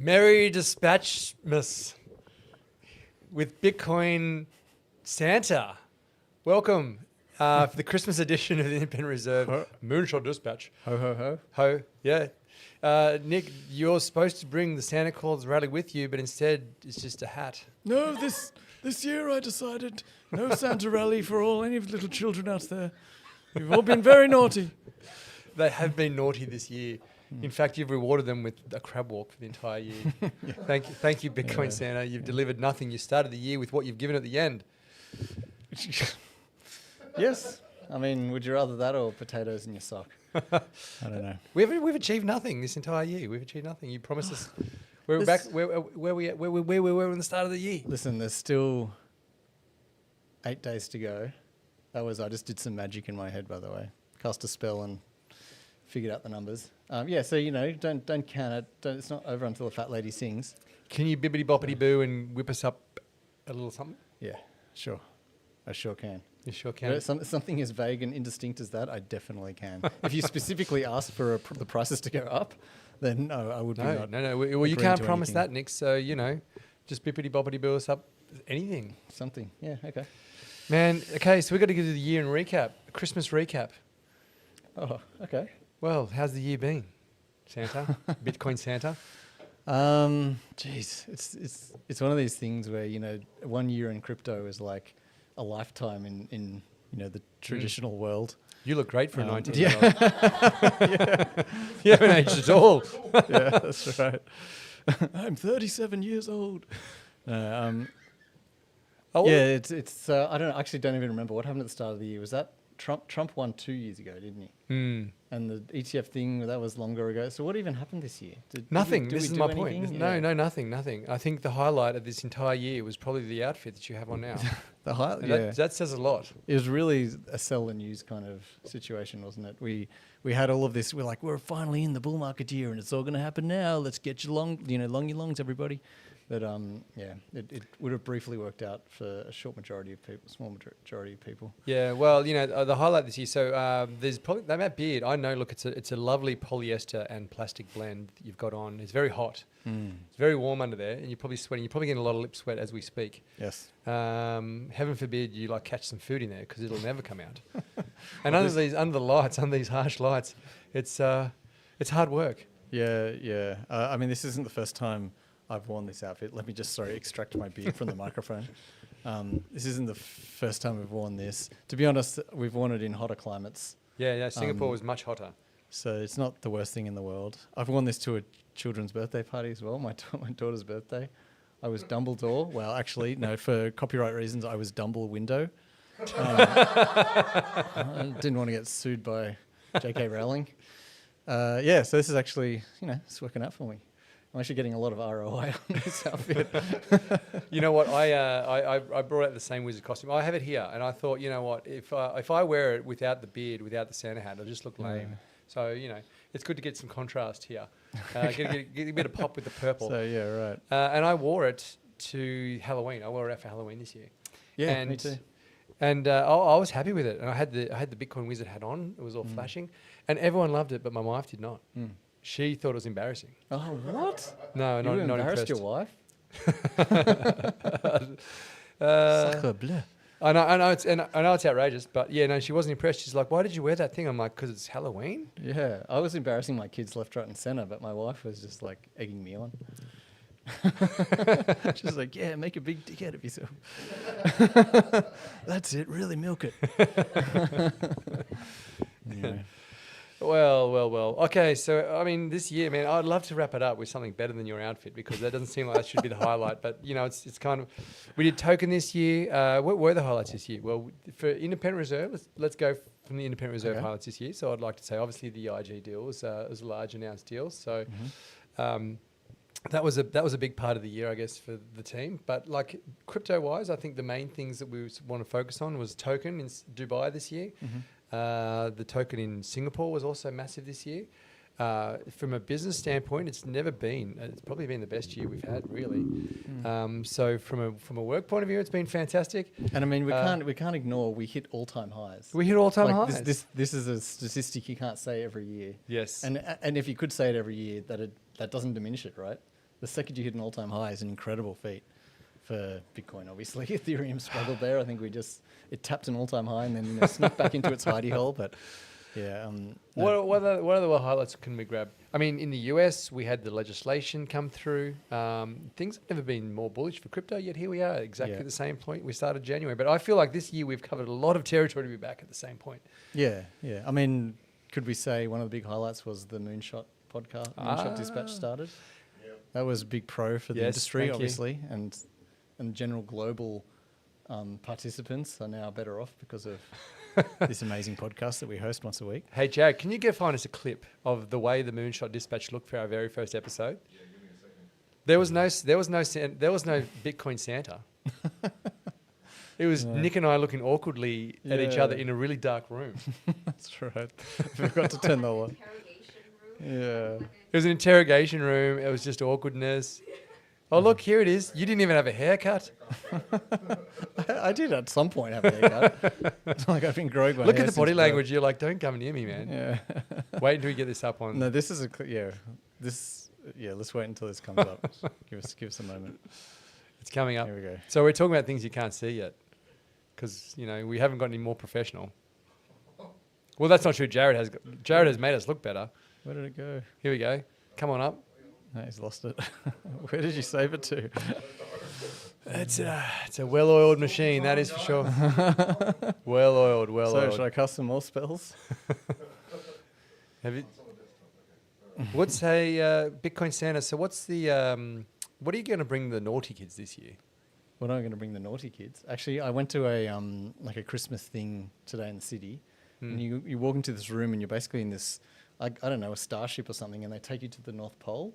Merry Dispatchmas with Bitcoin Santa. Welcome for the Christmas edition of the Independent Reserve Moonshot Dispatch. Ho, ho, ho. Ho, yeah. Nick, you're supposed to bring the Santa Claus rally with you, but instead it's just a hat. No, this year I decided no Santa rally for any of the little children out there. You've all been very naughty. They have been naughty this year. In fact, you've rewarded them with a crab walk for the entire year. Yeah. Thank you, Bitcoin Santa. You've delivered nothing. You started the year with what you've given at the end. Yes. I mean, would you rather that or potatoes in your sock? I don't know. We've achieved nothing this entire year. We've achieved nothing. You promised us. We're back where we were in the start of the year. Listen, there's still 8 days to go. I just did some magic in my head, by the way. Cast a spell and figured out the numbers. So don't count it. It's not over until the fat lady sings. Can you bibbity boppity boo and whip us up a little something? Yeah, sure. I sure can. You sure can. Something as vague and indistinct as that, I definitely can. If you specifically ask for the prices to go up, then no, I would not. No. Well, you can't promise that, Nick. So, just bippity boppity boo us up. Anything. Something. Yeah, okay. Man, okay, so we've got to do the year in recap. Christmas recap. Oh, okay. Well, how's the year been, Santa? Bitcoin Santa? Geez, it's one of these things where 1 year in crypto is like a lifetime in the traditional world. You look great for a 19-year-old. Yeah. You haven't aged at all. Yeah, that's right. I'm 37 years old. It's I don't know. I actually don't even remember what happened at the start of the year. Was that Trump won 2 years ago, didn't he? Mm. And the ETF thing, that was longer ago. So what even happened this year? Nothing. Did This we is do my point. anything? No, nothing. I think the highlight of this entire year was probably the outfit that you have on now. The highlight, And that says a lot. It was really a sell and use kind of situation, wasn't it? We had all of this. We're like, we're finally in the bull market year, and it's all going to happen now. Let's get you long your longs, everybody. But it would have briefly worked out for a small majority of people. Yeah, well, the highlight this year. So there's probably that beard. I know. Look, it's a lovely polyester and plastic blend that you've got on. It's very hot. It's very warm under there, and you're probably sweating. You're probably getting a lot of lip sweat as we speak. Yes. Heaven forbid you catch some food in there because it'll never come out. And under these harsh lights, it's hard work. Yeah. I mean, this isn't the first time I've worn this outfit. Let me just, extract my beard from the microphone. This isn't the first time we've worn this. To be honest, we've worn it in hotter climates. Yeah, Singapore was much hotter. So it's not the worst thing in the world. I've worn this to a children's birthday party as well, my daughter's birthday. I was Dumbledore. Well, actually, no, for copyright reasons, I was Dumble Window. I didn't want to get sued by J.K. Rowling. So this is actually, it's working out for me. I'm actually getting a lot of ROI on this outfit. You know what? I brought out the same wizard costume. I have it here, and I thought, you know what? If I wear it without the beard, without the Santa hat, it'll just look lame. So it's good to get some contrast here. Get a bit of pop with the purple. So yeah, right. And I wore it to Halloween. I wore it out for Halloween this year. Yeah, me too. And I was happy with it. And I had the Bitcoin wizard hat on. It was all flashing, and everyone loved it, but my wife did not. She thought it was embarrassing. Oh, what? No, not impressed. embarrassed your wife? Sacre bleu. I know it's outrageous, but she wasn't impressed. She's like, "Why did you wear that thing?" I'm like, "Because it's Halloween." Yeah, I was embarrassing my kids left, right, and centre, but my wife was just egging me on. She's like, "Yeah, make a big dick out of yourself." That's it. Really milk it. Anyway. Well. Okay, so, this year, man, I'd love to wrap it up with something better than your outfit because that doesn't seem like that should be the highlight. But, it's kind of... We did token this year. What were the highlights this year? Well, for Independent Reserve, let's go from the Independent Reserve highlights this year. So I'd like to say, obviously, the IG deal was a large announced deal. So that was a big part of the year, I guess, for the team. But, crypto-wise, I think the main things that we want to focus on was token in Dubai this year. The token in Singapore was also massive this year. From a business standpoint, it's probably been the best year we've had, really. So from a work point of view, it's been fantastic. And we can't ignore we hit all-time highs. We hit all-time highs. This is a statistic you can't say every year. Yes. And if you could say it every year, that doesn't diminish it, right? the second you hit an all-time high is an incredible feat for Bitcoin. Obviously, Ethereum struggled there. I think it tapped an all-time high and then snuck back into its hidey hole. But yeah, no. What other highlights can we grab? I mean, in the US, we had the legislation come through. Things have never been more bullish for crypto, yet here we are, exactly the same point. We started January. But I feel like this year we've covered a lot of territory to be back at the same point. Yeah. I mean, could we say one of the big highlights was the Moonshot podcast, Moonshot Dispatch started? Yep. That was a big pro for the industry, obviously, and general global participants are now better off because of this amazing podcast that we host once a week. Hey, Jared, can you go find us a clip of the way the Moonshot Dispatch looked for our very first episode? Yeah, give me a second. There was no Bitcoin Santa. It was Nick and I looking awkwardly at each other in a really dark room. That's right. Forgot to turn the light. Yeah. It was an interrogation room. It was just awkwardness. Oh, look, here it is. You didn't even have a haircut. I did at some point have a haircut. It's like I've been growing my hair. Look at the body language. You're like, don't come near me, man. Yeah. Wait until we get this up on. No, this is let's wait until this comes up. Give us a moment. It's coming up. Here we go. So we're talking about things you can't see yet. Because, we haven't got any more professional. Well, that's not true. Jared has made us look better. Where did it go? Here we go. Come on up. No, he's lost it. Where did you save it to? It's a well-oiled machine, that is for sure. Well-oiled. So should I cast some more spells? Have you? What's a Bitcoin Santa? So what's the? What are you going to bring the naughty kids this year? What am I going to bring the naughty kids? Actually, I went to a like a Christmas thing today in the city, and you walk into this room and you're basically in this, I don't know, a starship or something, and they take you to the North Pole,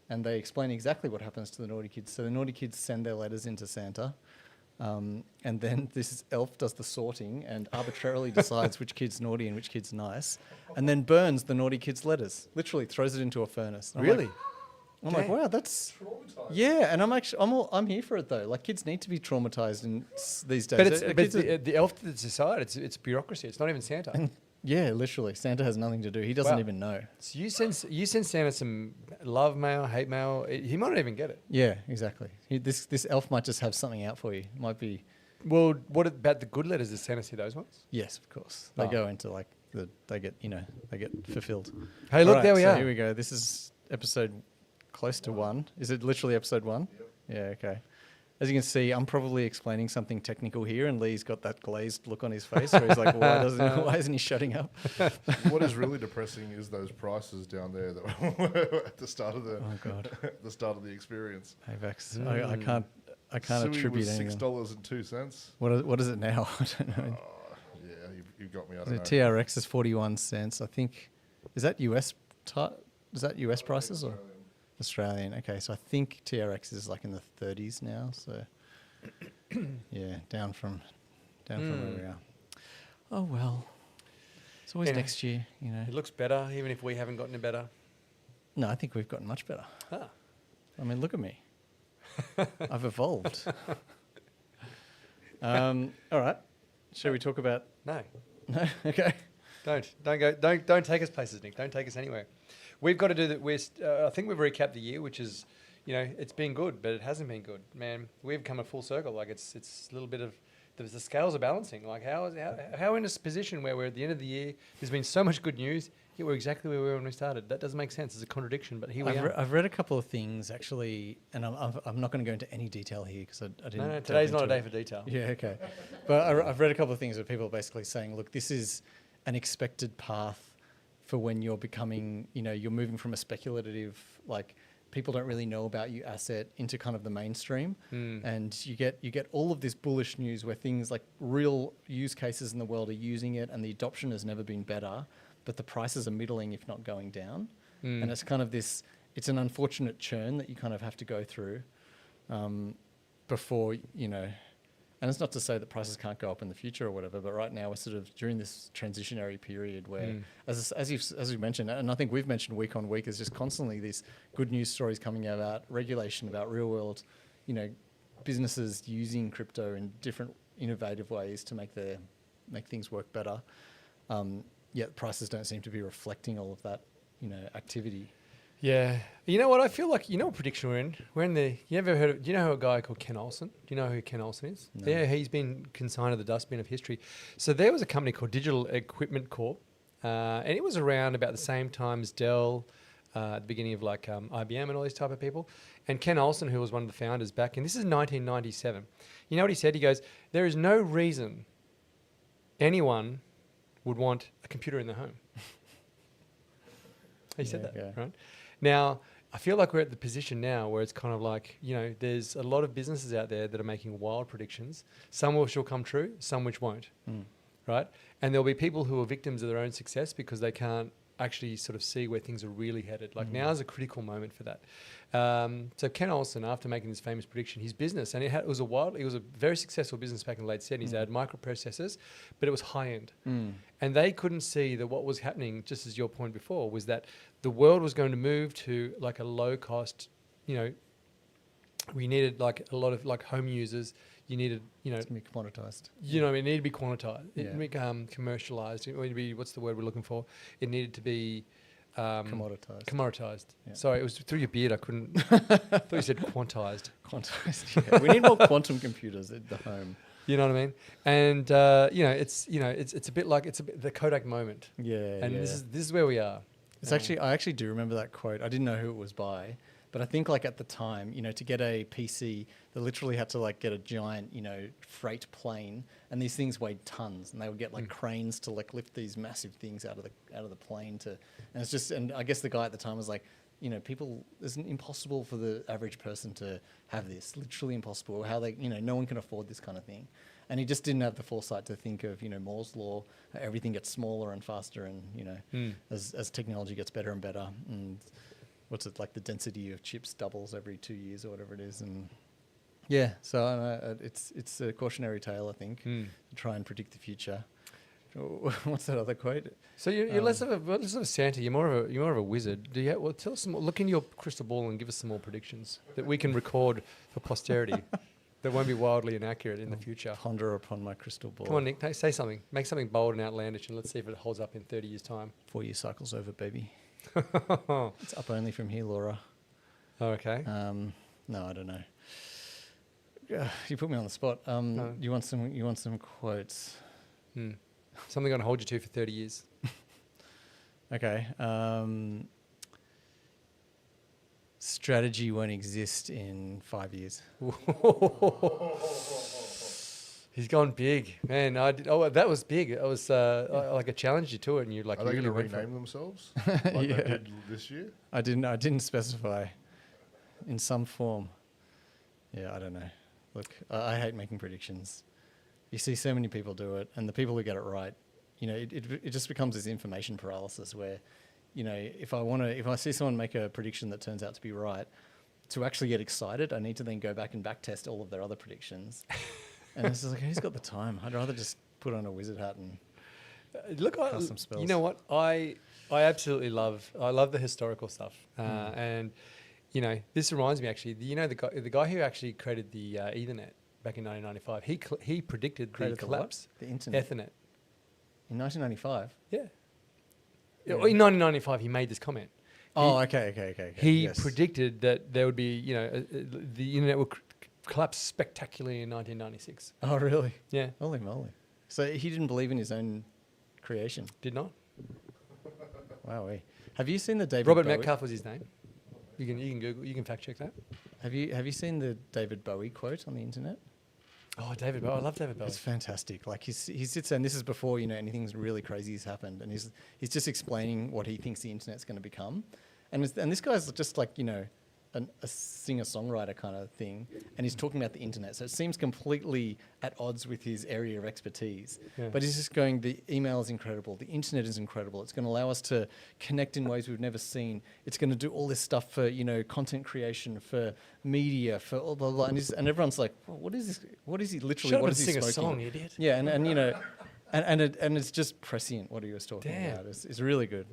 and they explain exactly what happens to the naughty kids. So the naughty kids send their letters into Santa, and then this elf does the sorting and arbitrarily decides which kid's naughty and which kid's nice, and then burns the naughty kid's letters. Literally throws it into a furnace. Really? I'm like, wow, that's and I'm here for it though. Like, kids need to be traumatized these days. But the elf that decide it's bureaucracy. It's not even Santa. Yeah, literally, Santa has nothing to do. He doesn't even know. So you send Santa some love mail, hate mail. He might not even get it. Yeah, exactly. This elf might just have something out for you. Might be. Well, what about the good letters? Does Santa see those ones? Yes, of course. They go into like they get fulfilled. Hey, look, there we are. Here we go. This is episode close to 1. Is it literally episode 1? Yep. Yeah, okay. As you can see, I'm probably explaining something technical here, and Lee's got that glazed look on his face where he's like, why isn't he shutting up? What is really depressing is those prices down there that were at the start of the start of the experience. Hey, Vex, I can't attribute was anything. $6.02. What is it now? I don't know. Yeah, you've got me. I don't know. TRX is 41 cents. I think, is that US prices or Australian? Okay, so I think TRX is like in the 30s now. So yeah, down from where we are. Oh well, it's always next year, It looks better, even if we haven't gotten it better. No, I think we've gotten much better. Ah. I mean, look at me. I've evolved. All right. Shall we talk about? No. No. Okay. Don't take us places, Nick. Don't take us anywhere. We've got to do that. I think we've recapped the year, which is, it's been good, but it hasn't been good. Man, we've come a full circle. Like it's a little bit of the scales are balancing. Like how in this position where we're at the end of the year, there's been so much good news, yet we're exactly where we were when we started. That doesn't make sense. It's a contradiction, but here we are. I've read a couple of things actually, and I'm not going to go into any detail here because I didn't. No, today's not a day for detail. Yeah, okay. But I've read a couple of things where people are basically saying, look, this is an expected path for when you're becoming, you're moving from a speculative, like, people don't really know about you asset into kind of the mainstream. And you get all of this bullish news where things like real use cases in the world are using it and the adoption has never been better, but the prices are middling, if not going down. And it's kind of it's an unfortunate churn that you kind of have to go through before, and it's not to say that prices can't go up in the future or whatever, but right now we're sort of during this transitionary period where, as you mentioned, and I think we've mentioned week on week, there's just constantly these good news stories coming out about regulation, about real world, businesses using crypto in different innovative ways to make things work better. Yet prices don't seem to be reflecting all of that, activity. Yeah. You know what? I feel like, you know what prediction we're in? We're in the, you ever heard of, do you know who a guy called Ken Olsen? Do you know who Ken Olsen is? No. Yeah, he's been consigned to the dustbin of history. So there was a company called Digital Equipment Corp, and it was around about the same time as Dell, at the beginning of like IBM and all these type of people. And Ken Olsen, who was one of the founders back in, this is 1997. You know what he said? He goes, there is no reason anyone would want a computer in their home. He said that, okay. right? Now, I feel like we're at the position now where it's kind of like, you know, there's a lot of businesses out there that are making wild predictions. Some which will come true, some which won't, right? And there'll be people who are victims of their own success because they can't actually sort of see where things are really headed. Like now is a critical moment for that. So Ken Olsen, after making this famous prediction, his business, and it was a very successful business back in the late 70s. They had microprocessors, but it was high end. And they couldn't see that what was happening, just as your point before, was that the world was going to move to like a low cost, you know, we needed like a lot of like home users. You needed, you know, It's going to be commoditized. you know, it needed to be quantized. It Yeah. needed to be commercialized. It needed to be, what's the word we're looking for? It needed to be Commoditized. Commoditized. Yeah. Sorry, it was through your beard. I couldn't. I thought you said quantized. Quantized. Yeah. We need more quantum computers at the home. You know what I mean? And it's a bit like the Kodak moment. Yeah. And yeah. this is where we are. It's actually, I actually do remember that quote. I didn't know who it was by, but I think like at the time, you know, to get a PC, they literally had to like get a giant, you know, freight plane, and these things weighed tons, and they would get like cranes to like lift these massive things out of the plane to, and it's just, and I guess the guy at the time was like, you know, it's impossible for the average person to have this, literally impossible. How they, you know, no one can afford this kind of thing. And he just didn't have the foresight to think of, you know, Moore's law, everything gets smaller and faster, and, you know, as technology gets better and better, and what's it, like the density of chips doubles every 2 years or whatever it is. And yeah, so it's a cautionary tale, I think, to try and predict the future. What's that other quote? So you're less of a Santa. You're more of a wizard. Do you? Well, tell us some more. Look into your crystal ball and give us some more predictions that we can record for posterity. That won't be wildly inaccurate in the future. Ponder upon my crystal ball. Come on, Nick, say something. Make something bold and outlandish, and let's see if it holds up in 30 years' time. 4 year cycle's over, baby. It's up only from here, Laura. Oh, okay. No, I don't know. You put me on the spot. No. You want some quotes? Something going to hold you to for 30 years. Okay. Strategy won't exist in 5 years. He's gone big, man. That was big. It was like I challenged you to it, and you like. Are they really going to went for it. rename themselves like they did this year? I didn't specify in some form. Yeah, I don't know. Look, I hate making predictions. You see so many people do it, and the people who get it right, you know, it just becomes this information paralysis where, you know, if I see someone make a prediction that turns out to be right, to actually get excited, I need to then go back and back test all of their other predictions. And it's just like, who's got the time? I'd rather just put on a wizard hat and Look, cast some spells. you know what? I absolutely love the historical stuff, and you know, this reminds me actually. You know, the guy who actually created the Ethernet back in 1995. He predicted the collapse. The internet. Ethernet. In 1995? Yeah. In 1995, he made this comment. Oh, okay. He Yes. predicted that there would be, you know, the internet would collapse spectacularly in 1996. Oh, really? Yeah, Holy moly. So he didn't believe in his own creation. did not. Wowee. Have you seen the David Robert Bowie? Metcalf was his name. You can Google, you can fact check that. Have you seen the David Bowie quote on the internet? Oh, David Bowie. I love David Bowie. It's fantastic. Like he sits there, and this is before, you know, anything really crazy has happened, and he's just explaining what he thinks the internet's going to become, and this guy's just like, you know, a singer-songwriter kind of thing, and he's talking about the internet, so it seems completely at odds with his area of expertise. Yeah. But he's just going, the email is incredible, the internet is incredible, it's going to allow us to connect in ways we've never seen, it's going to do all this stuff for, you know, content creation, for media, for blah, blah, blah. And everyone's like, well, what is this? What is he literally? Shut up What and is he sing a smoking? song, idiot. Yeah, and you know, and it's just prescient what he was talking Damn. about. It's really good.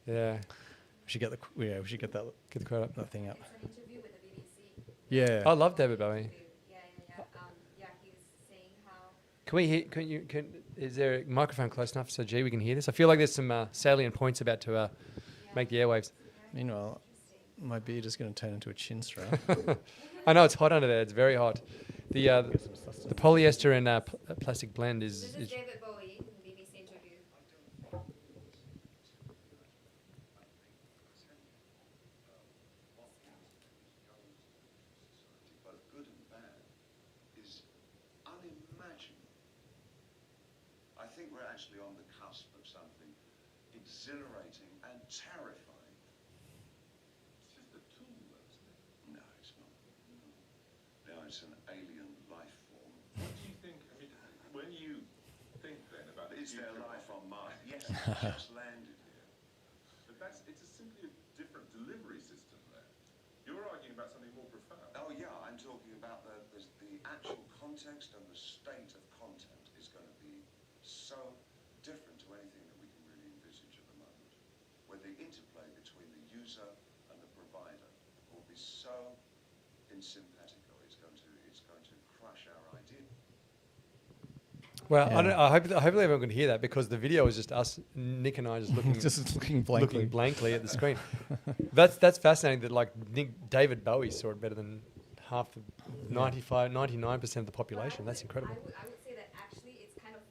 Yeah, We should get that get the quote up. that thing up. It's an interview with the BBC. Yeah. I love David Bowie. Yeah. He was saying how. Can we hear? Is there a microphone close enough so we can hear this? I feel like there's some salient points about to make the airwaves. Meanwhile, my beard is going to turn into a chin strap. I know it's hot under there. It's very hot. The polyester and plastic blend This is is David Bowie in the BBC interview. both good and bad, is unimaginable. I think we're actually on the cusp of something exhilarating and terrifying. It's just a tool, though, isn't it? No, it's not. No, it's an alien life form. What do you think? I mean, when you think then about the Is there future life of- on Mars? Yes, it just landed here. But it's simply a different delivery system there. You're arguing about something more profound. Oh yeah, I'm talking about the actual context and the state of content is going to be so different to anything that we can really envisage at the moment, where the interplay between the user and the provider will be so in simpatico, it's going to crush our idea. well. Yeah. I hope everyone can hear that because the video is just us, Nick and I, just looking Just looking blankly. looking blankly at the screen. That's fascinating. That like David Bowie saw it better than half the 99% of the population. That's incredible. I would say that actually it's kind of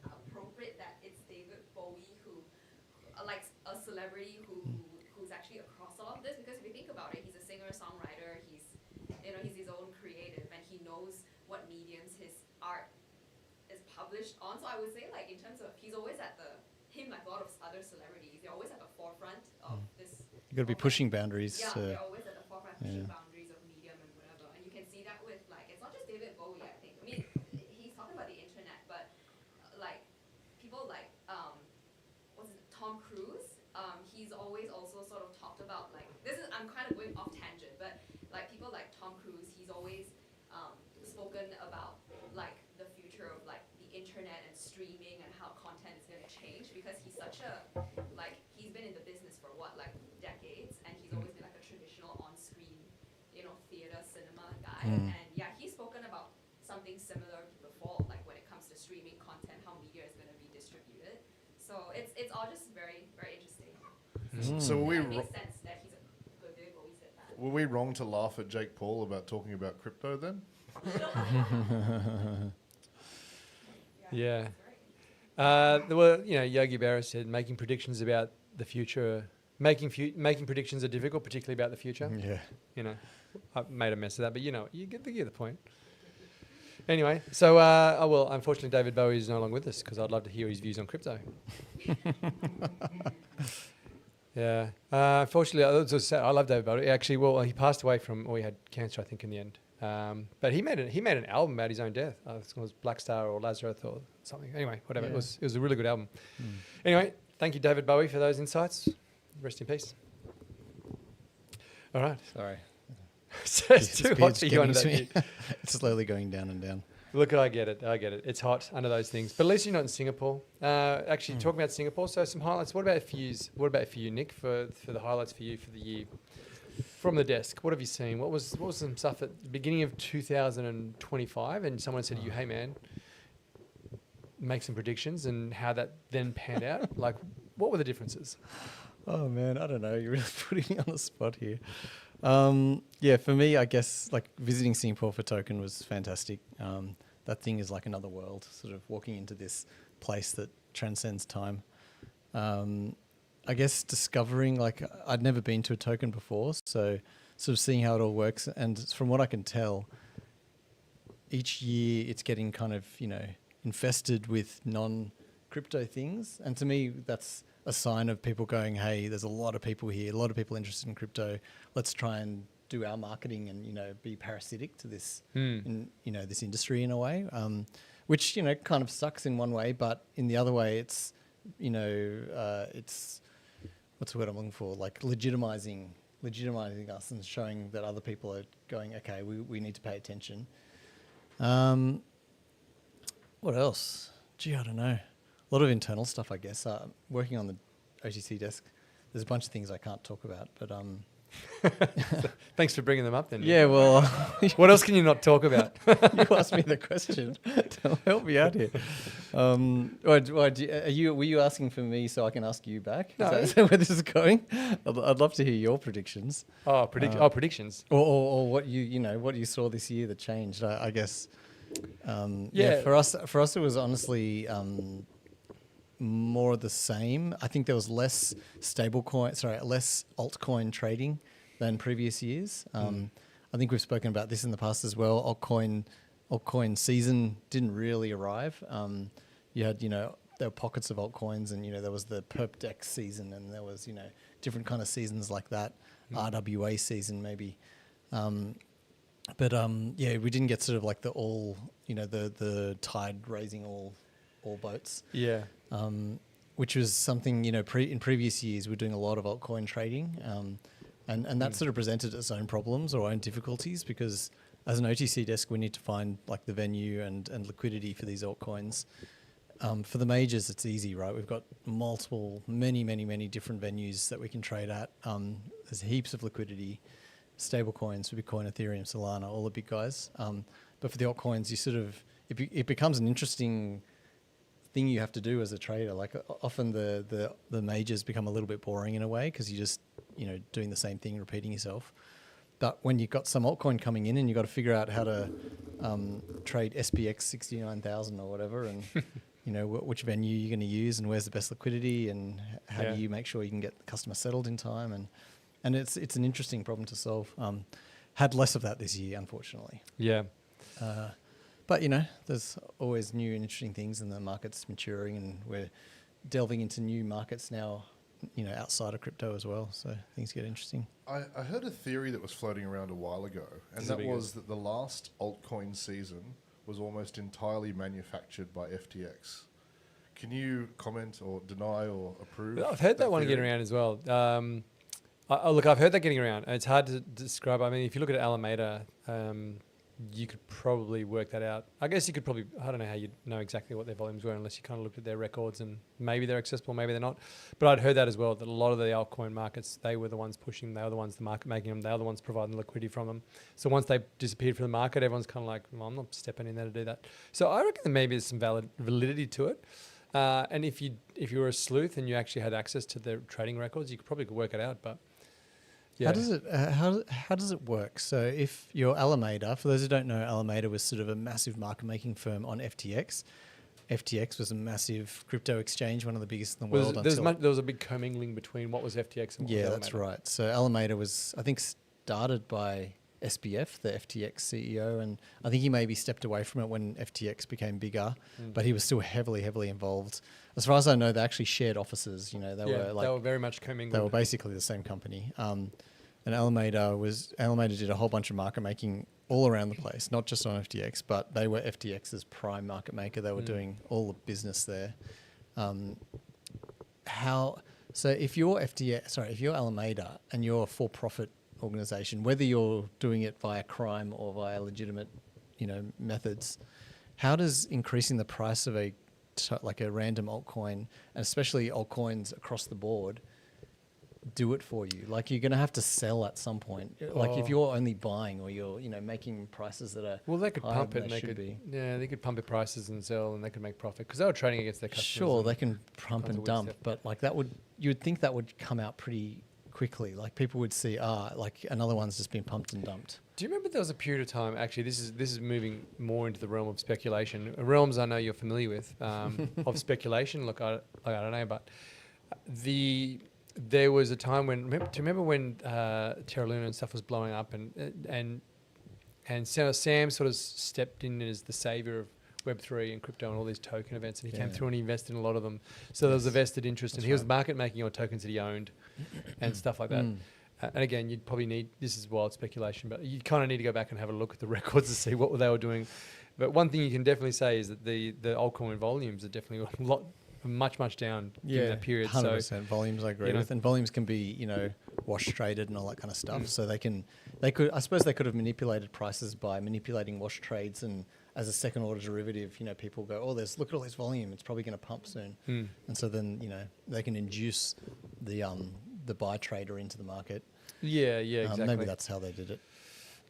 appropriate that it's David Bowie who, like a celebrity who's actually across all of this, because if you think about it, he's a singer, songwriter, he's his own creative, and he knows what mediums his art is published on. So I would say, like, in terms of, he's always like a lot of other celebrities, they're always at the forefront of this. You've got to be of, like, pushing boundaries. Yeah, they're always at the forefront, pushing Yeah. boundaries of medium and whatever. And you can see that with, like, it's not just David Bowie, I think. I mean, he's talking about the internet, but like people like what's it, Tom Cruise. He's always also sort of talked about, like, I'm kind of going off tangent, but like people like Tom Cruise, he's always spoken about like the future of like the internet and streaming and how content is going to change, because he's such a, like, he's been in the business for what, like, decades, and he's always been like a traditional on-screen, theater cinema guy. And yeah, he's spoken about something similar before, like when it comes to streaming content, how media is going to be distributed. So it's all just very, very interesting. So Yeah, it makes sense that he's a good David Bowie said that. were we wrong to laugh at Jake Paul about talking about crypto then? Yeah. That's right. Well, Yogi Berra said making predictions about the future, making predictions are difficult, particularly about the future. Yeah. I made a mess of that, but you get the point. Anyway, so well, unfortunately, David Bowie is no longer with us because I'd love to hear his views on crypto. Yeah. Unfortunately, I love David Bowie. Actually, well, he passed away he had cancer, I think, in the end. But he made an album about his own death. I think it was Black Star or Lazarus or something. Anyway, whatever. Yeah. It was a really good album. Anyway, thank you, David Bowie, for those insights. Rest in peace. All right. Sorry. So it's This too hot beard's for you getting under that to me. heat. It's slowly going down and down. Look, I get it. It's hot under those things. But at least you're not in Singapore. Actually, talking about Singapore, so some highlights. What about for you, Nick, for the highlights for you for the year? From the desk, what have you seen? What was some stuff at the beginning of 2025? And someone said to you, hey, man, make some predictions, and how that then panned out? Like, what were the differences? Oh man, I don't know. You're really putting me on the spot here. Yeah, for me, I guess like visiting Singapore for Token was fantastic. That thing is like another world, sort of walking into this place that transcends time. I guess discovering, like, I'd never been to a Token before, so sort of seeing how it all works. And from what I can tell, each year it's getting kind of, infested with non-crypto things. And to me, that's a sign of people going, hey, there's a lot of people here, a lot of people interested in crypto. Let's try and do our marketing and, be parasitic to this, this industry in a way, which, kind of sucks in one way, but in the other way, it's, it's, what's the word I'm looking for? Like legitimizing us and showing that other people are going, okay, we need to pay attention. What else? Gee, I don't know. A lot of internal stuff, I guess. Working on the OTC desk, there's a bunch of things I can't talk about, but Thanks for bringing them up then. Yeah, well, What else can you not talk about? you asked me the question to help me out here. Were you asking for me so I can ask you back? No. Is that where this is going? I'd love to hear your predictions. Predictions. Or what what you saw this year that changed. I guess. Yeah. For us it was honestly more of the same. I think there was less less altcoin trading than previous years. I think we've spoken about this in the past as well. Altcoin season didn't really arrive. You had there were pockets of altcoins, and there was the perp dex season, and there was different kind of seasons like that. RWA season maybe. But we didn't get sort of like the all, the tide raising all boats. Yeah. Which was something, in previous years we're doing a lot of altcoin trading. And that sort of presented its own problems or own difficulties, because as an OTC desk we need to find like the venue and liquidity for these altcoins. For the majors it's easy, right? We've got many different venues that we can trade at. There's heaps of liquidity. Stable coins for Bitcoin, Ethereum, Solana, all the big guys. But for the altcoins, you sort of it becomes an interesting thing you have to do as a trader. Like often the majors become a little bit boring in a way, because you're just doing the same thing, repeating yourself. But when you've got some altcoin coming in and you've got to figure out how to trade SPX 69,000 or whatever, and which venue you're going to use and where's the best liquidity, and how do you make sure you can get the customer settled in time, and it's an interesting problem to solve. Had less of that this year, unfortunately. Yeah. But there's always new and interesting things, and the market's maturing, and we're delving into new markets now, outside of crypto as well. So things get interesting. I heard a theory that was floating around a while ago, and that was that the last altcoin season was almost entirely manufactured by FTX. Can you comment or deny or approve? I've heard that one theory? getting around as well. Look, I've heard that getting around. It's hard to describe. I mean, if you look at Alameda, you could probably work that out. I guess you could probably, I don't know how you'd know exactly what their volumes were unless you kind of looked at their records, and maybe they're accessible, maybe they're not. But I'd heard that as well, that a lot of the altcoin markets, they were the ones pushing, they were the ones, the market making them, they were the ones providing the liquidity from them. So once they disappeared from the market, everyone's kind of like, well, I'm not stepping in there to do that. So I reckon that maybe there's some validity to it. And if you were a sleuth and you actually had access to their trading records, you could probably work it out, but yeah. How does it work? So if you're Alameda, for those who don't know, Alameda was sort of a massive market making firm on FTX. FTX was a massive crypto exchange, one of the biggest in the world. There was a big commingling between what was FTX and what was Alameda. That's right. So Alameda was, I think, started by SBF, the FTX CEO, and I think he maybe stepped away from it when FTX became bigger, but he was still heavily involved. As far as I know, they actually shared offices. They were very much commingled. They were basically the same company. And Alameda did a whole bunch of market making all around the place, not just on FTX, but they were FTX's prime market maker. They were doing all the business there. So if you're if you're Alameda and you're a for-profit organization, whether you're doing it via crime or via legitimate, methods, how does increasing the price of a random altcoin, and especially altcoins across the board, do it for you? Like, you're going to have to sell at some point. Like, if you're only buying, or you're making prices that are they could pump it. They could pump it prices and sell, and they could make profit because they were trading against their customers. Sure, they can pump and dump, but like you would think that would come out pretty quickly. Like, people would see, like another one's just been pumped and dumped. Do you remember there was a period of time? Actually, this is moving more into the realm of speculation. Realms I know you're familiar with of speculation. Look, I don't know, but there was a time when, remember when Terra Luna and stuff was blowing up, and so Sam sort of stepped in as the savior of Web3 and crypto and all these token events, and he came through and he invested in a lot of them. So there was a vested interest, and he was market making on tokens that he owned and stuff like that. And again, you'd probably need, this is wild speculation, but you kind of need to go back and have a look at the records to see what they were doing. But one thing you can definitely say is that the altcoin volumes are definitely much down in that period. 100%. So volumes I agree with, and volumes can be wash traded and all that kind of stuff. So they could I suppose they could have manipulated prices by manipulating wash trades, and as a second order derivative, people go, look at all this volume, it's probably going to pump soon, and so then they can induce the the buy trader into the market. Yeah, exactly. Maybe that's how they did it.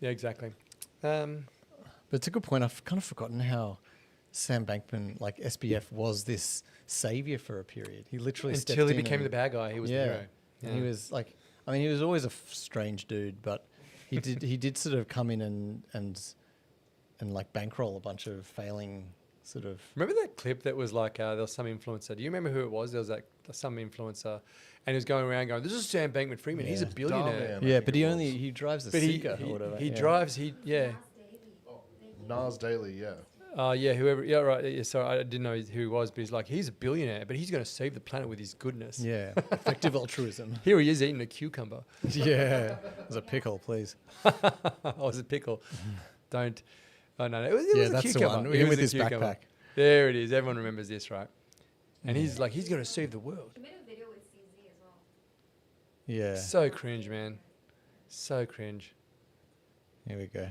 Yeah, exactly. But it's a good point. I've kind of forgotten how Sam Bankman, like SBF, was this savior for a period. He literally Until he stepped in became and- the bad guy, he was the hero. And he was like, I mean, he was always a strange dude, but he did sort of come in and like bankroll a bunch of failing sort of. Remember that clip that was like there was some influencer? Do you remember who it was? There was like some influencer, and he was going around going, "This is Sam Bankman-Fried. He's a Yeah. billionaire." Starman, I Yeah, think but it he was. only drives a But Seeker or whatever. he yeah. drives. Yeah. Nas Daily, yeah. Yeah, whoever. Yeah, right. Yeah, sorry, I didn't know who he was, but he's like, he's a billionaire, but he's going to save the planet with his goodness. Yeah, effective altruism. Here he is eating a cucumber. Yeah, there's a pickle, please. Oh, it's a pickle. Don't. Oh no, it was a That's the cucumber. one. It Him was with a his cucumber. backpack. There it is. Everyone remembers this, right? And he's like, he's going to save the world. He made a video with CZ as well. Yeah, So cringe, man. So cringe. here we go.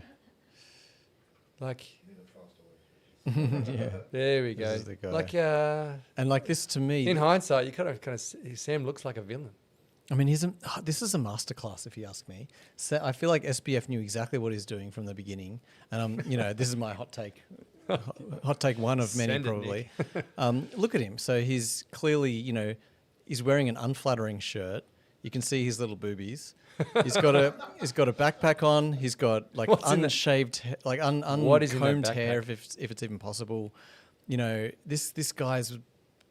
Like, Yeah, there we go. This is the guy. Like, and like this to me, in hindsight, you kind of Sam looks like a villain. I mean, this is a masterclass, if you ask me. So I feel like SBF knew exactly what he's doing from the beginning, and this is my hot take, hot take one of many Send it, probably. Look at him. So he's clearly, he's wearing an unflattering shirt. You can see his little boobies. He's got a backpack on. He's got like What's in that? unshaved, like What is in that uncombed hair, backpack? if it's even possible. This guy's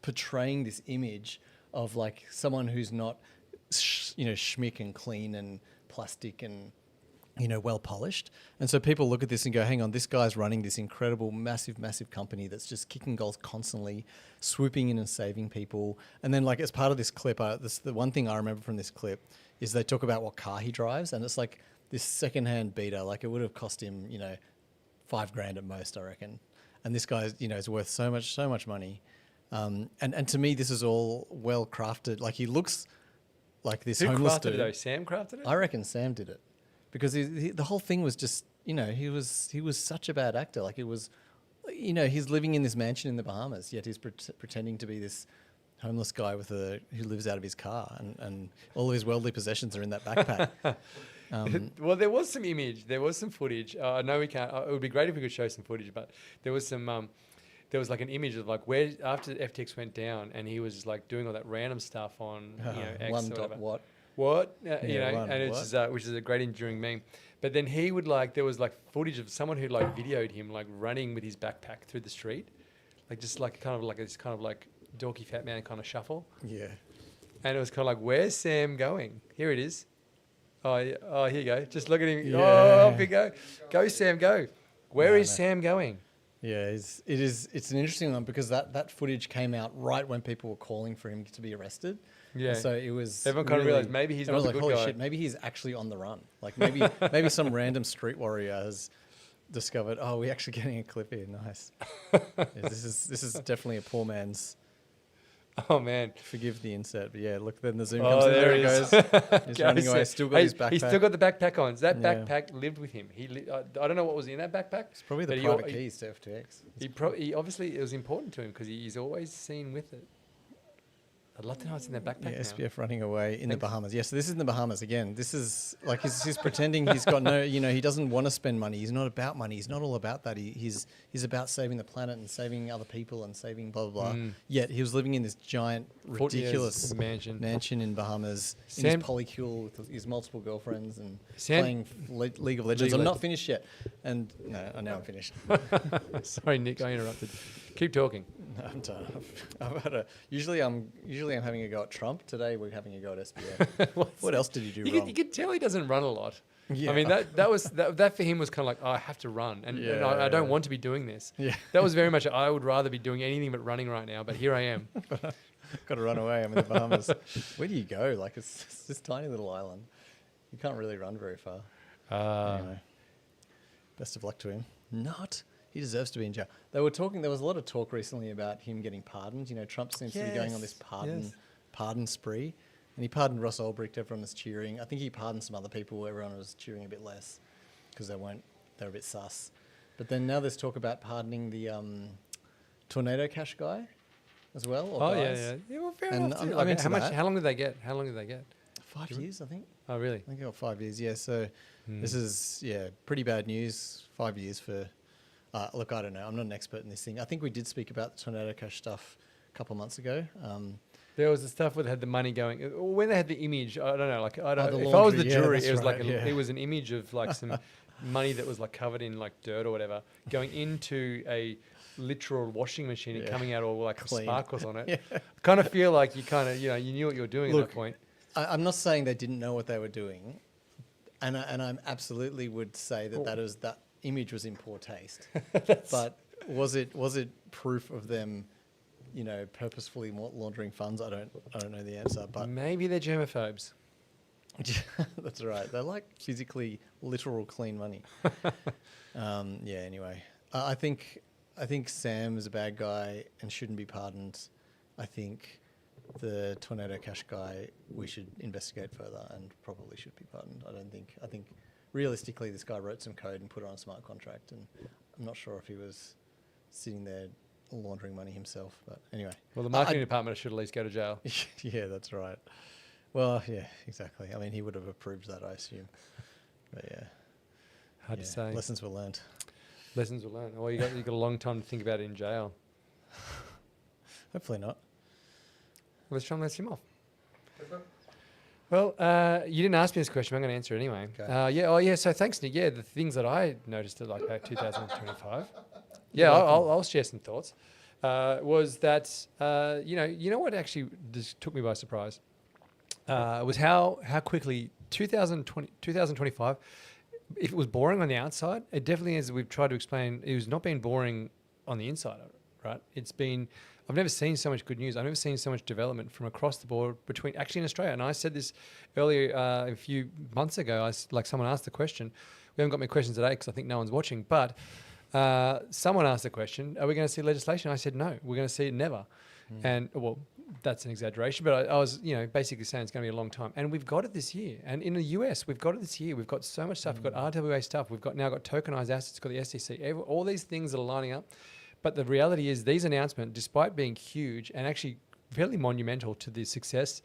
portraying this image of like someone who's not, schmick and clean and plastic and, well polished. And so people look at this and go, hang on, this guy's running this incredible, massive, massive company that's just kicking goals constantly, swooping in and saving people. And then like as part of this clip, the one thing I remember from this clip is they talk about what car he drives. And it's like this secondhand beater, like it would have cost him, $5,000 at most, I reckon. And this guy, is worth so much money. And to me, this is all well crafted. Like he looks like this Who homeless crafted dude. it though? Sam crafted it? I reckon Sam did it because the whole thing was just, he was such a bad actor. Like it was, he's living in this mansion in the Bahamas, yet he's pretending to be this homeless guy who lives out of his car, and all of his worldly possessions are in that backpack. Well, there was some image. There was some footage. I know we can't. It would be great if we could show some footage, but there was some. There was like an image of like where after FTX went down, and he was just like doing all that random stuff on X One or dot whatever. what? And it's just, which is a great enduring meme. But then he would there was like footage of someone who like videoed him like running with his backpack through the street, like just like kind of like this kind of like dorky fat man kind of shuffle. Yeah. And it was kind of like, where's Sam going? Here it is. Oh, here you go. Just look at him. Yeah. Oh, off you go. Go, Sam, go. Where is Sam going? Yeah, it's an interesting one because that footage came out right when people were calling for him to be arrested. Yeah. So it was Everyone kind of really- realised maybe he's everyone not was the like, good holy guy. shit, maybe he's actually on the run. Like maybe some random street warrior has discovered, oh, we're actually getting a clip here. Nice. Yeah, this is definitely a poor man's. Oh, man. Forgive the insert, but yeah, look, then the zoom Oh, comes in, there there it he is. goes. He's Go, running away, Sam. still got Hey, his backpack. He's still got the backpack on. So that Yeah. backpack lived with him. I don't know what was in that backpack. It's probably the but private keys to FTX. He obviously, it was important to him because he's always seen with it. I'd love to know what's in that backpack Yeah, now. SPF running away in the Thanks. Bahamas. Yes, this is in the Bahamas again. This is like he's pretending he's got no, he doesn't want to spend money. He's not about money. He's not all about that. He's about saving the planet and saving other people and saving blah blah blah. Yet he was living in this giant, 40 years ridiculous mansion. in Bahamas in Sam- his polycule with his multiple girlfriends and Sam- playing League of Legends. League I'm of not finished yet, and no, now I'm finished. Sorry, Nick, I interrupted. Keep talking. No, I'm done. I've had usually I'm having a go at Trump. Today we're having a go at SBF. What else did he do wrong? You could tell he doesn't run a lot. Yeah. I mean, that for him was kind of like, oh, I have to run. And I don't Yeah. want to be doing this. Yeah. That was very much, I would rather be doing anything but running right now, but here I am. Got to run away. I'm in the Bahamas. Where do you go? Like it's this tiny little island. You can't really run very far. Anyway, best of luck to him. Not. He deserves to be in jail. They were talking. There was a lot of talk recently about him getting pardoned. Trump seems to be going on this pardon spree, and he pardoned Ross Ulbricht. Everyone was cheering. I think he pardoned some other people. Everyone was cheering a bit less because they were a bit sus. But then now there's talk about pardoning the Tornado Cash guy as well. Or Oh, guys. yeah. Yeah, well, fair And enough. Too. I'm Like, into that. how long did they get? How long did they get? 5 years, I think. Oh, really? I think I got 5 years. Yeah. So this is pretty bad news. 5 years for. Look, I don't know. I'm not an expert in this thing. I think we did speak about the Tornado Cash stuff a couple of months ago. There was the stuff where they had the money going. When they had the image, I don't know. Like I don't. the If I was the laundry, yeah, jury, that's it was right, like yeah. it was an image of like some money that was like covered in like dirt or whatever, going into a literal washing machine and Yeah. coming out all like Clean. sparkles on it. Yeah. Kind of feel like you kind of you knew what you were doing at Look, that point. I'm not saying they didn't know what they were doing, and I absolutely would say that image was in poor taste. But was it proof of them, purposefully laundering funds? I don't know the answer, but Maybe they're germaphobes. that's right. They like physically literal clean money. Anyway, I think Sam is a bad guy and shouldn't be pardoned. I think the Tornado Cash guy we should investigate further and probably should be pardoned. I think realistically this guy wrote some code and put it on a smart contract, and I'm not sure if he was sitting there laundering money himself. But anyway. Well, the marketing department should at least go to jail. Yeah, that's right. Well, yeah, exactly. I mean, he would have approved that, I assume. But yeah. Hard to say. Lessons were learned. Lessons were learned. Well, you got a long time to think about it in jail. Hopefully not. Let's try and let him off. Well, you didn't ask me this question. I'm going to answer it anyway. Okay. So thanks, Nick. Yeah, the things that I noticed at like 2025. Yeah, I'll share some thoughts. Was that you know what actually just took me by surprise was how quickly 2025. If it was boring on the outside, it definitely is. We've tried to explain. It was not been boring on the inside, right? It's been. I've never seen so much good news. I've never seen so much development from across the board between actually in Australia. And I said this earlier a few months ago. Someone asked the question. We haven't got many questions today because I think no one's watching. But someone asked the question: are we going to see legislation? I said no. We're going to see it never. And well, that's an exaggeration. But I was basically saying it's going to be a long time. And we've got it this year. And in the US, we've got it this year. We've got so much stuff. We've got RWA stuff. We've now got tokenized assets. We've got the SEC. All these things that are lining up. But the reality is these announcements, despite being huge and actually fairly monumental to the success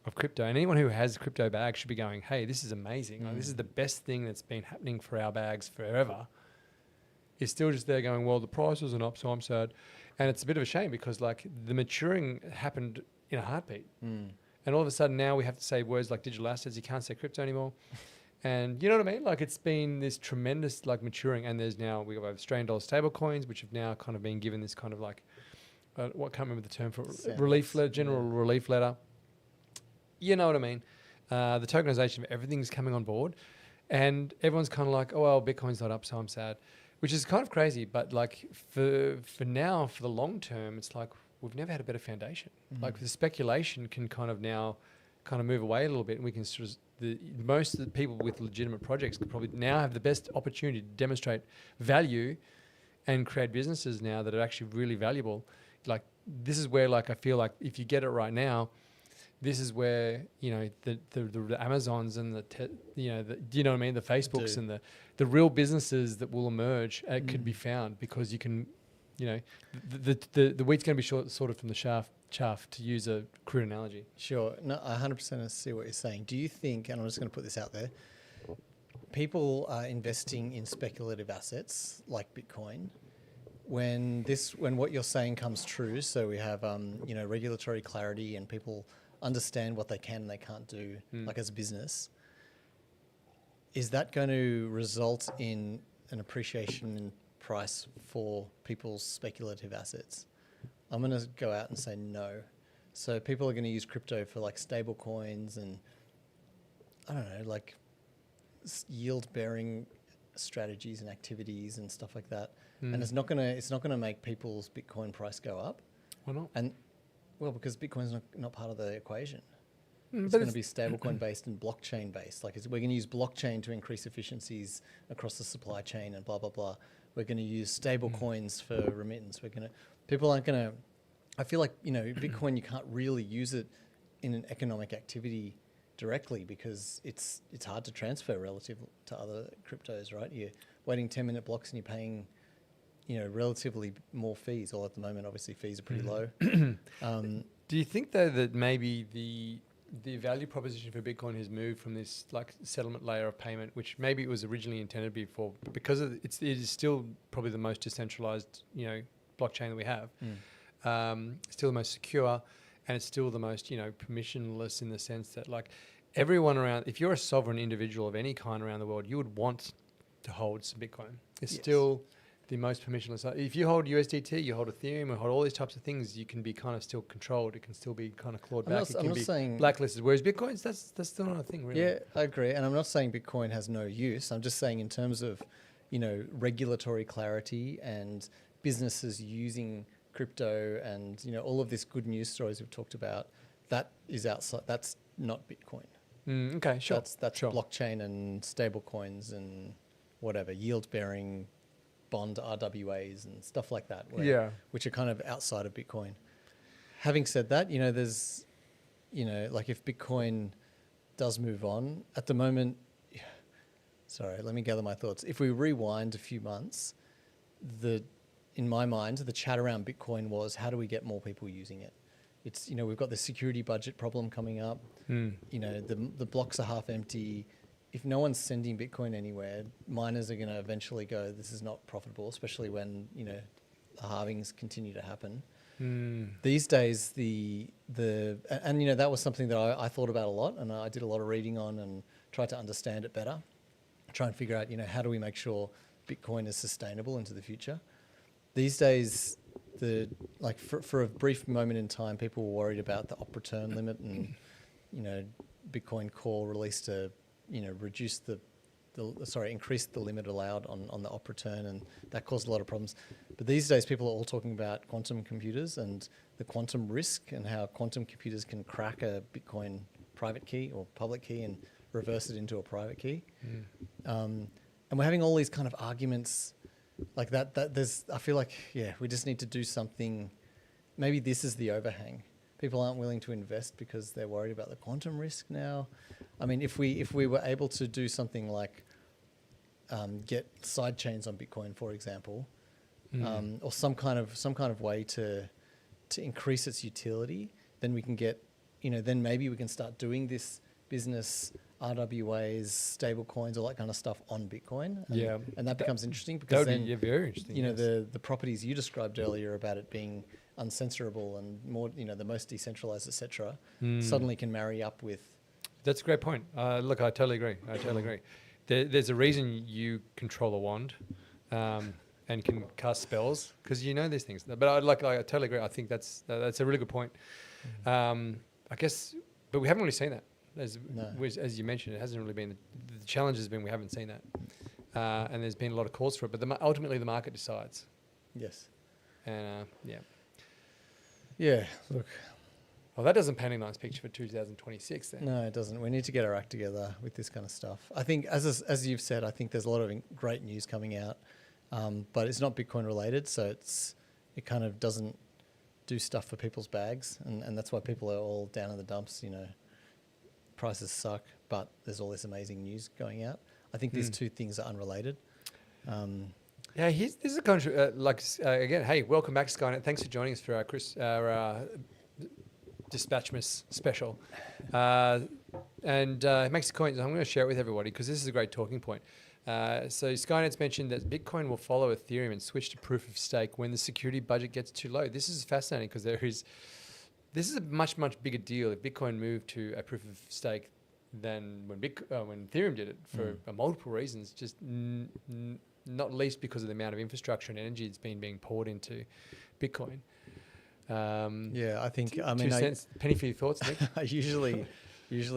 of crypto, and anyone who has crypto bags should be going, hey, this is amazing. Like, this is the best thing that's been happening for our bags forever. Is still just there going, well, the price isn't up, so I'm sad. And it's a bit of a shame because like the maturing happened in a heartbeat. And all of a sudden now we have to say words like digital assets. You can't say crypto anymore. And you know what I mean? Like it's been this tremendous like maturing, and there's now we have Australian dollar stable coins, which have now kind of been given this kind of like what can't remember the term for relief letter, general relief letter. You know what I mean? The tokenization of everything's coming on board, and everyone's kind of like, oh well, Bitcoin's not up, so I'm sad, which is kind of crazy. But like for now, for the long term, it's like we've never had a better foundation. Like the speculation can kind of now kind of move away a little bit, and we can sort of most of the people with legitimate projects could probably now have the best opportunity to demonstrate value and create businesses now that are actually really valuable. Like this is where like I feel like if you get it right now, this is where the Amazons and do you know what I mean, the Facebooks and the real businesses that will emerge could be found, because you can the wheat's going to be sorted from the chaff, to use a crude analogy. Sure. No, I 100% see what you're saying. Do you think, and I'm just going to put this out there, people are investing in speculative assets like Bitcoin when what you're saying comes true, so we have regulatory clarity and people understand what they can and they can't do, like as a business, is that going to result in an appreciation in price for people's speculative assets? I'm going to go out and say no. So people are going to use crypto for like stable coins and I don't know, like yield bearing strategies and activities and stuff like that. And it's not going to make people's Bitcoin price go up. Why not? And well, because Bitcoin's not part of the equation. It's going to be stablecoin based and blockchain based. Like we're going to use blockchain to increase efficiencies across the supply chain and blah blah blah. We're going to use stable coins for remittance. People aren't going to. I feel like Bitcoin, you can't really use it in an economic activity directly because it's hard to transfer relative to other cryptos, right? You're waiting 10-minute blocks and you're paying relatively more fees. Or at the moment, obviously, fees are pretty low. Do you think though that maybe the value proposition for Bitcoin has moved from this like settlement layer of payment, which maybe it was originally intended to be for, but because of it is still probably the most decentralized, blockchain that we have. Still the most secure, and it's still the most, permissionless in the sense that like everyone around, if you're a sovereign individual of any kind around the world, you would want to hold some Bitcoin. It's still the most permissionless. If you hold USDT, you hold Ethereum, or hold all these types of things, you can be kind of still controlled. It can still be kind of clawed back. It can be blacklisted. Whereas Bitcoin's, that's still not a thing, really. Yeah, I agree. And I'm not saying Bitcoin has no use. I'm just saying in terms of, regulatory clarity and businesses using crypto and, all of this good news stories we've talked about, that is outside. That's not Bitcoin. Okay, sure. That's sure. blockchain and stable coins and whatever, yield-bearing bond RWAs and stuff like that, which are kind of outside of Bitcoin. Having said that, there's, like if Bitcoin does move on, at the moment, sorry, let me gather my thoughts. If we rewind a few months, in my mind, the chat around Bitcoin was, how do we get more people using it? It's, we've got the security budget problem coming up. The blocks are half empty. If no one's sending Bitcoin anywhere, miners are going to eventually go, this is not profitable, especially when, the halvings continue to happen. These days, that was something that I thought about a lot, and I did a lot of reading on and tried to understand it better, try and figure out, how do we make sure Bitcoin is sustainable into the future. These days, for a brief moment in time, people were worried about the op return limit, and, Bitcoin Core released a increase the limit allowed on the op return, and that caused a lot of problems. But these days, people are all talking about quantum computers and the quantum risk, and how quantum computers can crack a Bitcoin private key or public key and reverse it into a private key. And we're having all these kind of arguments like that. I feel like, we just need to do something. Maybe this is the overhang. People aren't willing to invest because they're worried about the quantum risk now. I mean, if we were able to do something like get side chains on Bitcoin, for example, or some kind of way to increase its utility, then we can get, then maybe we can start doing this business, RWAs, stable coins, all that kind of stuff on Bitcoin. And that becomes interesting, because then, very interesting. The properties you described earlier about it being uncensorable and more, the most decentralized, etc., suddenly can marry up with. That's a great point. Look, I totally agree. There's a reason you control a wand and can cast spells, because these things. But I totally agree. I think that's a really good point. I guess, but we haven't really seen that. As you mentioned, it hasn't really been. The challenge has been we haven't seen that, and there's been a lot of calls for it. But ultimately, the market decides. Yes. And Yeah. Look. Well, that doesn't paint a nice picture for 2026 then. No, it doesn't. We need to get our act together with this kind of stuff. I think, as you've said, I think there's a lot of great news coming out, but it's not Bitcoin related, so it kind of doesn't do stuff for people's bags, and that's why people are all down in the dumps. Prices suck, but there's all this amazing news going out. I think these two things are unrelated. This is a country again. Hey, welcome back, Skynet. Thanks for joining us for our Dispatchmas special. And it makes a point. I'm going to share it with everybody because this is a great talking point. So Skynet's mentioned that Bitcoin will follow Ethereum and switch to proof of stake when the security budget gets too low. This is fascinating because this is a much, much bigger deal if Bitcoin moved to a proof of stake than when Ethereum did it for multiple reasons, just not least because of the amount of infrastructure and energy that's being poured into Bitcoin. I think, penny for your thoughts, Nick. I usually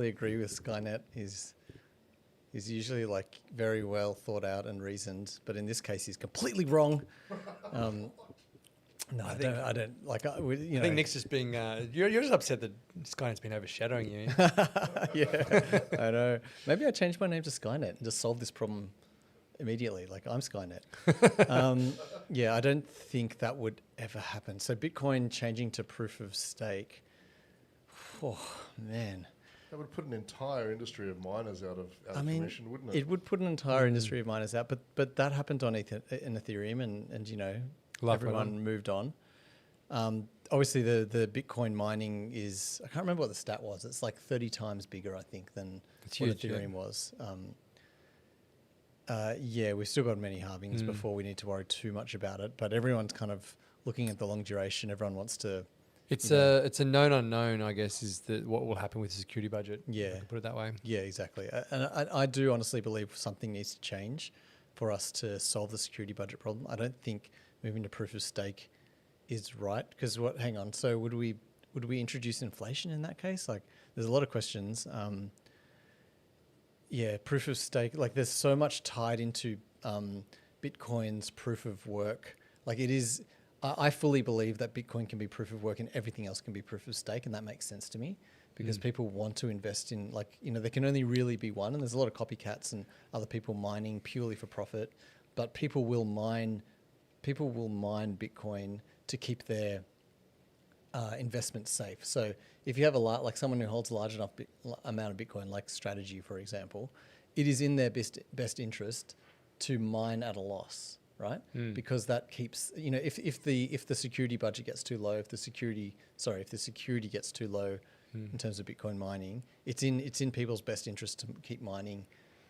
agree with Skynet. Is usually like very well thought out and reasoned, but in this case, he's completely wrong. No, I don't. I think Nick's just being. You're just upset that Skynet's been overshadowing you. Yeah, I know. Maybe I changed my name to Skynet and just solve this problem immediately. Like, I'm Skynet. I don't think that would ever happen. So Bitcoin changing to proof of stake. Oh man. That would put an entire industry of miners out of commission, wouldn't it? It would put an entire industry of miners out, but that happened on in Ethereum, and everyone moved on. obviously the Bitcoin mining is, I can't remember what the stat was. It's like 30 times bigger, I think, than It's what huge, yeah. Ethereum was. Yeah, we've still got many halvings before we need to worry too much about it. But everyone's kind of looking at the long duration. Everyone wants to. It's you know, it's a known unknown, I guess, is what will happen with the security budget. Yeah. if I could put it that way. Yeah, exactly. And I do honestly believe something needs to change for us to solve the security budget problem. I don't think moving to proof of stake is right, because hang on, so would we introduce inflation in that case? Like, there's a lot of questions. Yeah, proof of stake, like there's so much tied into Bitcoin's proof of work. Like it is, I fully believe that Bitcoin can be proof of work and everything else can be proof of stake, and that makes sense to me because people want to invest in, like, you know, there can only really be one, and there's a lot of copycats and other people mining purely for profit, but people will mine Bitcoin to keep their investments safe. So if you have like someone who holds a large enough amount of Bitcoin, like Strategy, for example, it is in their best interest to mine at a loss, right? Because that keeps, you know, if the security budget gets too low, if the security gets too low in terms of Bitcoin mining, it's in people's best interest to keep mining.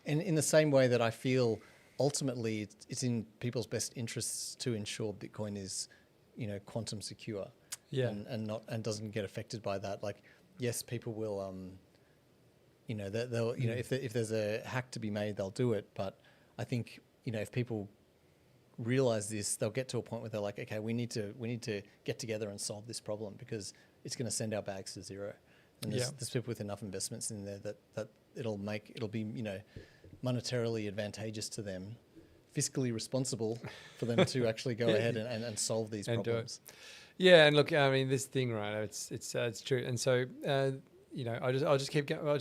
And in the same way that I feel ultimately it's in people's best interests to ensure Bitcoin is, you know, quantum secure. Yeah. And doesn't get affected by that. Like, yes, people will, you know, they'll, you know, if there's a hack to be made, they'll do it. But I think, you know, if people realize this, they'll get to a point where they're like, okay, we need to get together and solve this problem because it's going to send our bags to zero. And there's people with enough investments in there that it'll be, you know, monetarily advantageous to them, fiscally responsible for them to actually go ahead and solve these And do it. problems. Yeah, and look, I mean, this thing, right? It's true, and so you know, I'll just keep you know,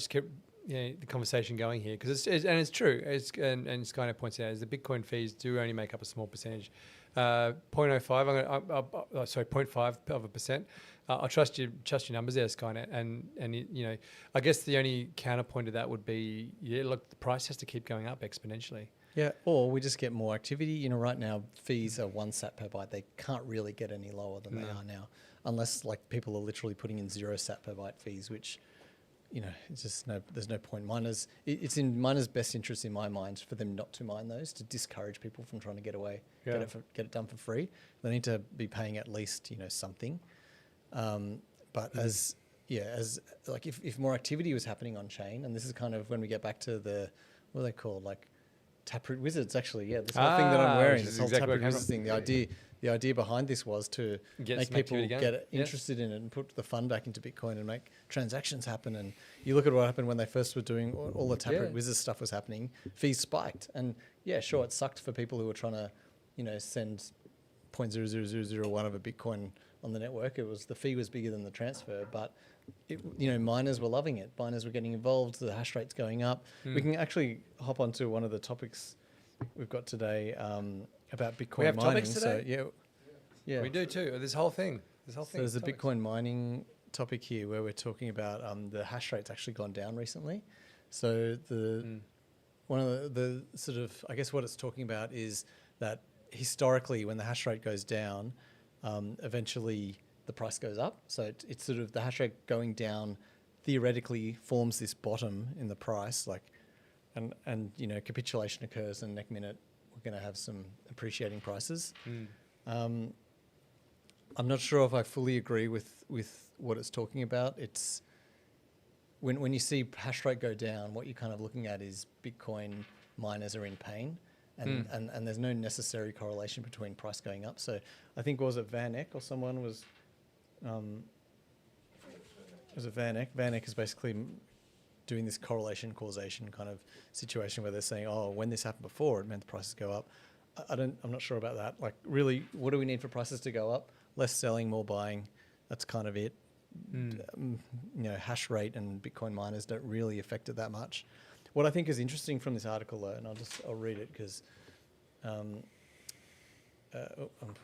the conversation going here because it's true. And Skynet points out is the Bitcoin fees do only make up a small percentage, 0.05. Sorry, 0.5%. I'll trust your numbers there, Skynet, and you know, I guess the only counterpoint to that would be, yeah, look, the price has to keep going up exponentially. Yeah, or we just get more activity. You know, right now fees are 1 sat per byte. They can't really get any lower than they are now, unless like people are literally putting in 0 sat per byte fees, which, you know, it's just there's no point. It's in miners' best interest in my mind for them not to mine those, to discourage people from trying to get away, get it done for free. They need to be paying at least, you know, something. But as like if more activity was happening on chain, and this is kind of when we get back to what are they called, like Taproot Wizards, actually, yeah. This whole thing that I'm wearing, this whole Taproot Wizards thing, the idea behind this was to make people get interested in it and put the fun back into Bitcoin and make transactions happen. And you look at what happened when they first were doing all the Taproot Wizards stuff was happening, fees spiked. And yeah, sure, it sucked for people who were trying to, you know, send 0.00001 of a Bitcoin on the network. The fee was bigger than the transfer, but you know, miners were loving it. Miners were getting involved. The hash rate's going up. We can actually hop onto one of the topics we've got today about Bitcoin We have mining. topics today? So yeah, We do too. This whole thing. So there's a Bitcoin mining topic here where we're talking about the hash rate's actually gone down recently. So one of the sort of, I guess what it's talking about is that historically when the hash rate goes down, eventually the price goes up. So it's sort of the hash rate going down theoretically forms this bottom in the price, like, and you know, capitulation occurs, and next minute we're going to have some appreciating prices. I'm not sure if I fully agree with what it's talking about. It's when you see hash rate go down, what you're kind of looking at is Bitcoin miners are in pain. And there's no necessary correlation between price going up. So I think, was it Van Eck or someone was it Van Eck? Van Eck is basically doing this correlation causation kind of situation where they're saying, oh, when this happened before, it meant the prices go up. I'm not sure about that. Like, really, what do we need for prices to go up? Less selling, more buying. That's kind of it. You know, hash rate and Bitcoin miners don't really affect it that much. What I think is interesting from this article, though, and I'll read it because I'm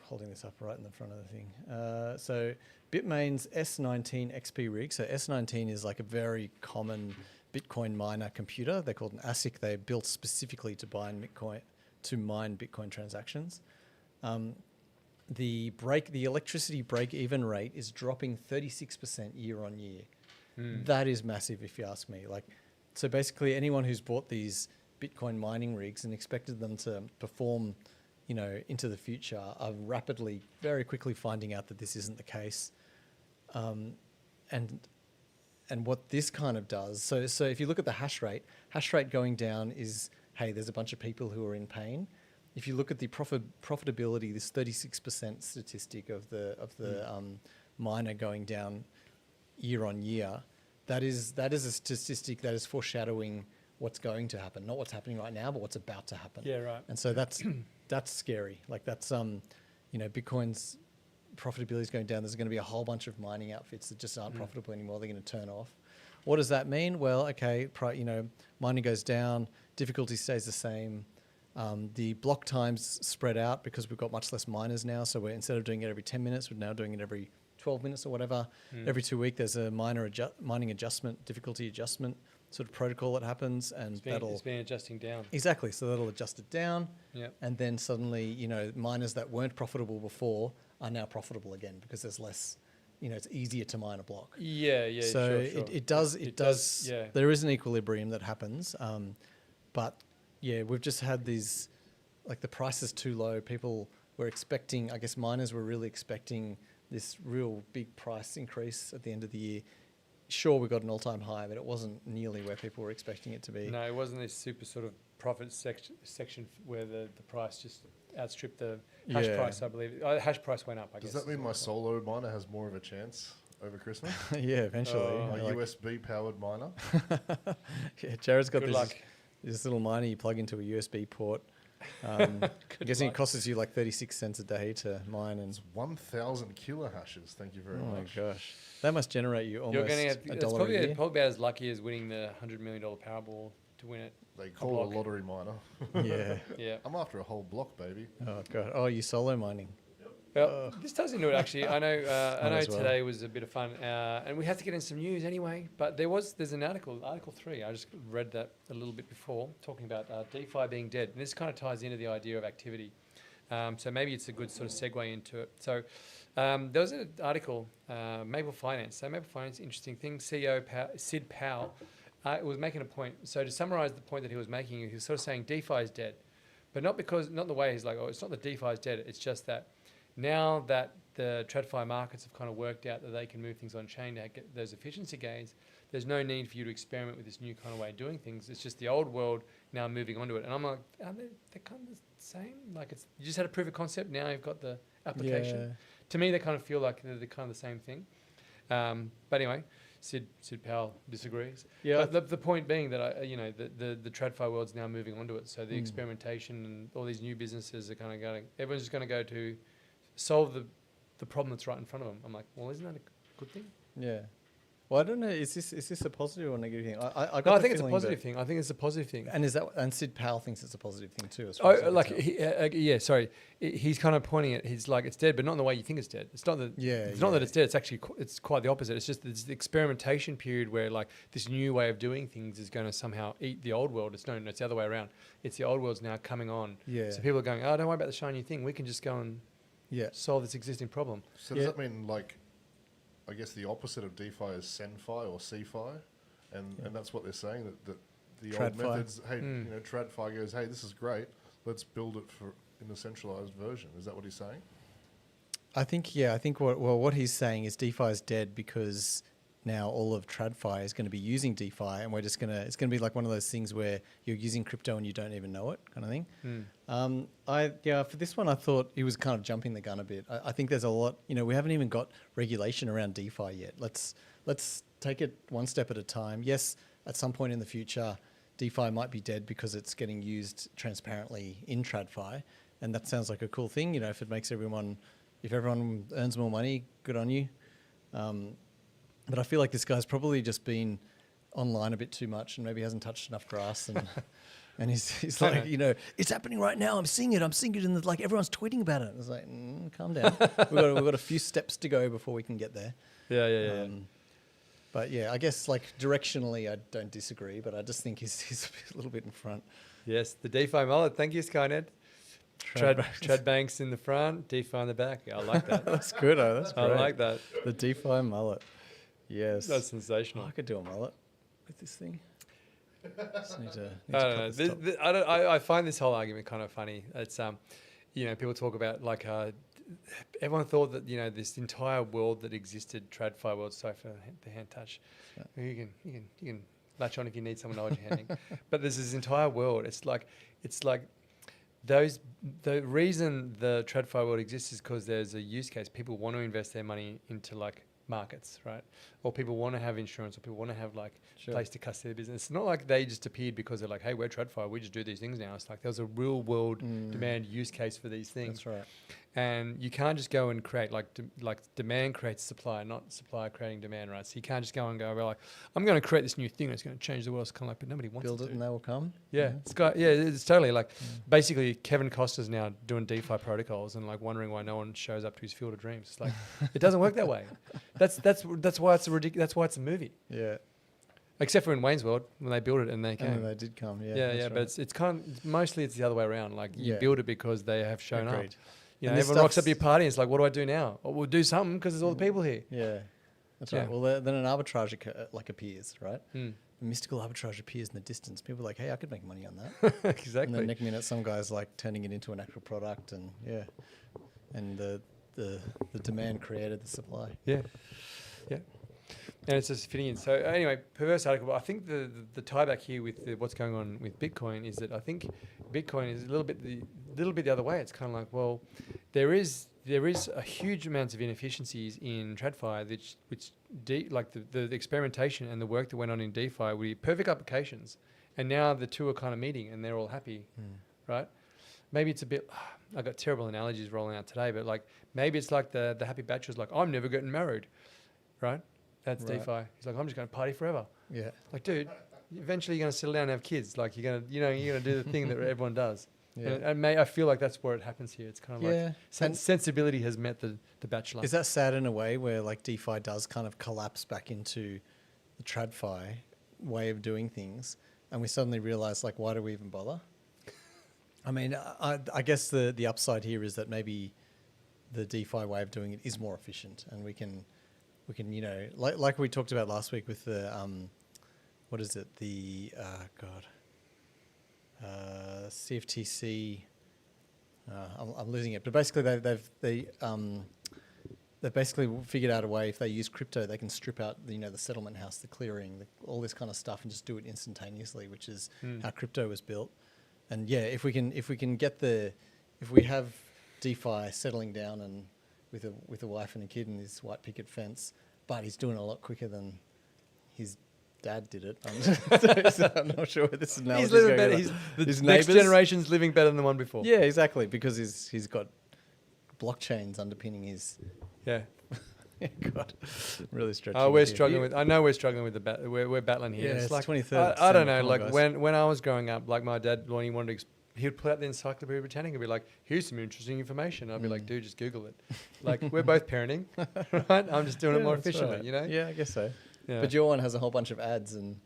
holding this up right in the front of the thing. So Bitmain's S19 XP rig. So S19 is like a very common Bitcoin miner computer. They're called an ASIC. They're built specifically to mine Bitcoin transactions. the electricity break-even rate is dropping 36% year on year. That is massive, if you ask me. Like, so basically, anyone who's bought these Bitcoin mining rigs and expected them to perform, into the future, are very quickly finding out that this isn't the case. And what this kind of does, so if you look at the hash rate going down is, hey, there's a bunch of people who are in pain. If you look at the profitability, this 36% statistic of the miner going down year on year, that is a statistic that is foreshadowing what's going to happen, not what's happening right now, but what's about to happen. Yeah, right. And so that's scary. Like that's Bitcoin's profitability is going down. There's going to be a whole bunch of mining outfits that just aren't profitable anymore. They're going to turn off. What does that mean? Well, okay, mining goes down, difficulty stays the same. The block times spread out because we've got much less miners now. So instead of doing it every 10 minutes, we're now doing it every 12 minutes or whatever. Every 2 weeks, there's a mining adjustment, difficulty adjustment sort of protocol that happens, and it's been adjusting down. Exactly. So that'll adjust it down. Yep. And then suddenly, miners that weren't profitable before are now profitable again because there's less, it's easier to mine a block. Yeah, So sure. it does. Yeah. There is an equilibrium that happens, but yeah, we've just had these, like the price is too low. People were expecting, I guess miners were really expecting this real big price increase at the end of the year. Sure, we got an all-time high, but it wasn't nearly where people were expecting it to be. No, it wasn't this super sort of profit section where the price just outstripped the hash price, I believe. Hash price went up, I guess. Does that mean my solo miner has more of a chance over Christmas? Yeah, eventually. My USB-powered miner? Yeah, Jared's got Good this, luck. this little miner you plug into a USB port. I'm guessing it costs you like 36 cents a day to mine. And It's 1,000 kilohashes. Thank you very oh much. my gosh, that must generate you almost You're going to a get, it's dollar probably, a year. probably about as lucky as winning the $100 million Powerball to win it. They call it block. a lottery miner. Yeah. Yeah. I'm after a whole block, baby. Oh god. Oh, you solo mining. Well, this ties into it actually. I know as well. today was a bit of fun, and we had to get in some news anyway. But there's an article 3. I just read that a little bit before, talking about DeFi being dead, and this kind of ties into the idea of activity. So maybe it's a good sort of segue into it. So there was an article, Maple Finance. So Maple Finance, interesting thing. CEO Sid Powell was making a point. So to summarize the point that he was making, he was sort of saying DeFi is dead, but not the way he's like, oh, it's not that DeFi is dead. It's just that now that the TradFi markets have kind of worked out that they can move things on chain to get those efficiency gains, there's no need for you to experiment with this new kind of way of doing things. It's just the old world now moving onto it. And I'm like, are they're kind of the same? Like you just had a proof of concept, now you've got the application. Yeah. To me, they kind of feel like they're kind of the same thing. But anyway, Sid Powell disagrees. Yeah. But the point being that the TradFi world's now moving onto it. So the experimentation and all these new businesses are kind of going. Everyone's just going to go to solve the problem that's right in front of them. I'm like, well, isn't that a good thing? Yeah. Well, I don't know. Is this a positive or negative thing? I think it's a positive thing. I think it's a positive thing. And Sid Powell thinks it's a positive thing too. As far as I can tell. He's kind of pointing at. He's like, it's dead, but not in the way you think it's dead. It's not that. It's not that it's dead. It's actually it's quite the opposite. It's just this experimentation period where like this new way of doing things is going to somehow eat the old world. It's the other way around. It's the old world's now coming on. Yeah. So people are going, oh, don't worry about the shiny thing. We can just go and solve this existing problem. So does that mean like, I guess the opposite of DeFi is SenFi or CeFi, and that's what they're saying, that the old TradFi. methods. Hey, TradFi goes, hey, this is great. Let's build it in a centralized version. Is that what he's saying? I think what he's saying is DeFi is dead because now all of TradFi is going to be using DeFi, and it's going to be like one of those things where you're using crypto and you don't even know it, kind of thing. For this one, I thought he was kind of jumping the gun a bit. I think there's a lot. We haven't even got regulation around DeFi yet. Let's take it one step at a time. Yes, at some point in the future, DeFi might be dead because it's getting used transparently in TradFi, and that sounds like a cool thing. If it makes if everyone earns more money, good on you. But I feel like this guy's probably just been online a bit too much and maybe hasn't touched enough grass. And he's like, it's happening right now. I'm seeing it. And like everyone's tweeting about it. It's like, calm down. We've got a few steps to go before we can get there. Yeah. But yeah, I guess like directionally, I don't disagree, but I just think he's a little bit in front. Yes, the DeFi mullet. Thank you, Skynet. Trad Banks in the front, DeFi in the back. I like that. That's good. That's I great. like that. The DeFi mullet. Yes. That's sensational. I could do a mullet with this thing. Just need to I don't cut know. this top. I find this whole argument kind of funny. It's people talk about like everyone thought that this entire world that existed, TradFi world. Sorry for the hand touch. Yeah. You can latch on if you need someone to hold your handing. But there's this entire world. It's like the reason the TradFi world exists is because there's a use case. People want to invest their money into like markets, right? Or people want to have insurance, or people want to have like a place to custody their business. It's not like they just appeared because they're like, hey, we're TradFi, we just do these things now. It's like there's a real world demand use case for these things. That's right. And you can't just go and create like demand creates supply, not supply creating demand, right? So you can't just go and go, well, like, I'm going to create this new thing that's going to change the world. It's kind of like, but nobody wants Build to. it and they will come. Yeah, it's totally like basically Kevin Costner's now doing DeFi protocols and like wondering why no one shows up to his Field of Dreams. It's like it doesn't work that way. That's why it's That's why it's a movie. Yeah. Except for in Wayne's World when they built it and they came. And they did come. Yeah. Yeah. Right. But it's kind of, mostly it's the other way around. Like you Yeah. build it because they have shown up. Agreed. You know, And this everyone rocks up stuff's- to your party and it's like, what do I do now? Well, we'll do something because there's all the people here. Yeah. That's Yeah. right. Well, then an arbitrage appears, right? Mm. A mystical arbitrage appears in the distance. People are like, hey, I could make money on that. And Exactly. then next minute, some guy's like turning it into an actual product, and and the demand created the supply. Yeah. And it's just fitting in. So anyway, perverse article. But I think the tie back here with what's going on with Bitcoin is that I think Bitcoin is a little bit the other way. It's kind of like, well, there is a huge amounts of inefficiencies in TradFi, which the experimentation and the work that went on in DeFi would be perfect applications, and now the two are kind of meeting and they're all happy, right? Maybe it's a bit. I got terrible analogies rolling out today, but like maybe it's like the happy bachelor's like, I'm never getting married, right? That's Right. DeFi. He's like, I'm just going to party forever. Yeah. Like, dude, eventually you're going to settle down and have kids. Like, you're going to do the thing that everyone does. Yeah. And I feel like that's where it happens here. It's kind of Yeah. like And- sensibility has met the bachelor. Is that sad in a way where like DeFi does kind of collapse back into the TradFi way of doing things, and we suddenly realize like, why do we even bother? I mean, I guess the upside here is that maybe the DeFi way of doing it is more efficient, and we can like we talked about last week with the what is it, the CFTC. I'm losing it, but basically they've basically figured out a way, if they use crypto, they can strip out the settlement house, the clearing, all this kind of stuff, and just do it instantaneously, which is how crypto was built. And yeah, if we have DeFi settling down and with a wife and a kid and his white picket fence, but he's doing it a lot quicker than his dad did it. So I'm not sure where this analogy He's is living going. better. The His next neighbours- generation's living better than the one before. Yeah, exactly, because he's got blockchains underpinning his. Yeah. God, really stretching. Oh, we're it here. struggling with. I know we're struggling with the we're battling here. Yeah, it's it's like 23rd I don't December, know. come on, Like guys. when I was growing up, like my dad, when he wanted to, he'd pull out the Encyclopedia Britannica and be like, "Here's some interesting information." I'd be like, "Dude, just Google it." Like we're both parenting, right? I'm just doing it more that's efficiently, right. you know. Yeah, I guess so. Yeah. But your one has a whole bunch of ads and.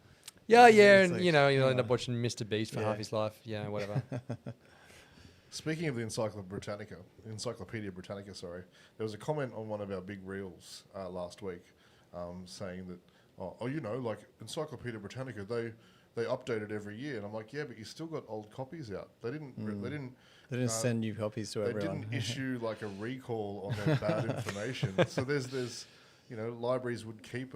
Yeah, It's and like, you'll end up watching Mr. Beast for Yeah. half his life. Yeah, whatever. Speaking of the Encyclopedia Britannica, sorry, there was a comment on one of our big reels last week saying that, like Encyclopedia Britannica, they update it every year, and I'm like, yeah, but you still got old copies out. They didn't They didn't send new copies to they everyone. didn't issue like a recall on their bad information. So there's libraries would keep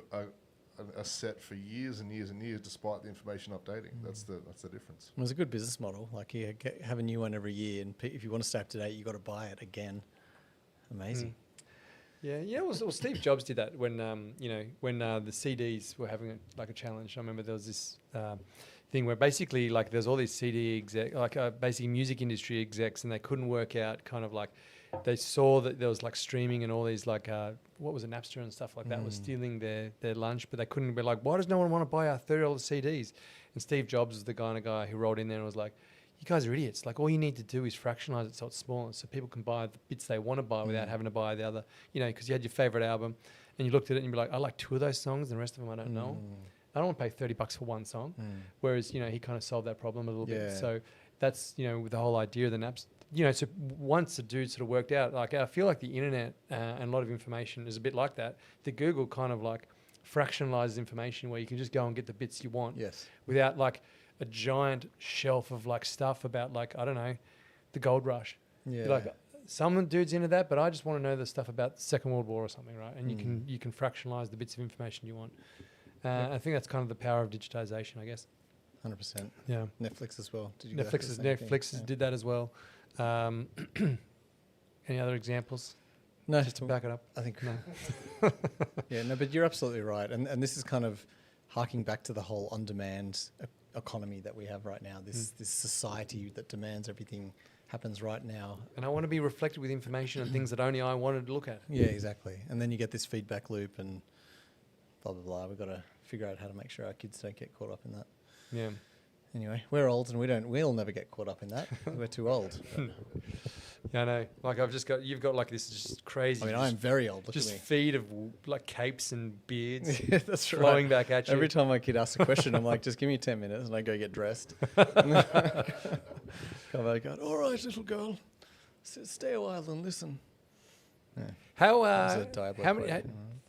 a set for years and years and years despite the information updating. That's the difference. It was a good business model. Like you have a new one every year, and if you want to stay up to date, you got to buy it again. Amazing. Yeah. Well, Steve Jobs did that when the CDs were having a challenge. I remember there was this thing where basically like there's all these CD exec, basically music industry execs, and they couldn't work out kind of like they saw that there was like streaming and all these like what was it, Napster and stuff like that was stealing their lunch, but they couldn't be like, why does no one want to buy our $30 CDs? And Steve Jobs was the kind of guy who rolled in there and was like, you guys are idiots. Like all you need to do is fractionalize it so it's smaller, so people can buy the bits they want to buy without having to buy the other. Because you had your favorite album and you looked at it and you'd be like, I like 2 of those songs, and the rest of them I don't know. I don't want to pay $30 for one song. Whereas, he kind of solved that problem a little bit. Yeah. So that's, with the whole idea of the naps, so once the dude sort of worked out, like, I feel like the internet and a lot of information is a bit like that. The Google kind of like fractionalizes information where you can just go and get the bits you want. Yes. Without like a giant shelf of like stuff about like, I don't know, the gold rush. Yeah. Like some dude's into that, but I just want to know the stuff about the Second World War or something, right? And you can fractionalize the bits of information you want. I think that's kind of the power of digitization, I guess. 100%. Yeah. Netflix as well. Did you go for the same Netflix thing? did that as well. Any other examples? No, Just to back it up. I think No. yeah, no, but you're absolutely right, and this is kind of harking back to the whole on-demand economy that we have right now. This society that demands everything happens right now. And I want to be reflected with information and things that only I wanted to look at. Yeah, exactly. And then you get this feedback loop and blah blah blah. We've got to figure out how to make sure our kids don't get caught up in that. Yeah. Anyway, we're old and we'll never get caught up in that. We're too old. Yeah, I know. Like you've got like this just crazy. I mean, I'm very old. Look just at me. feed of like capes and beards Yeah, that's flowing right. back at you. Every time my kid asks a question, I'm like, just give me 10 minutes, and I go get dressed. Come back, go, all right, little girl, stay a while and listen. Yeah. How That was a Diablo how many quote.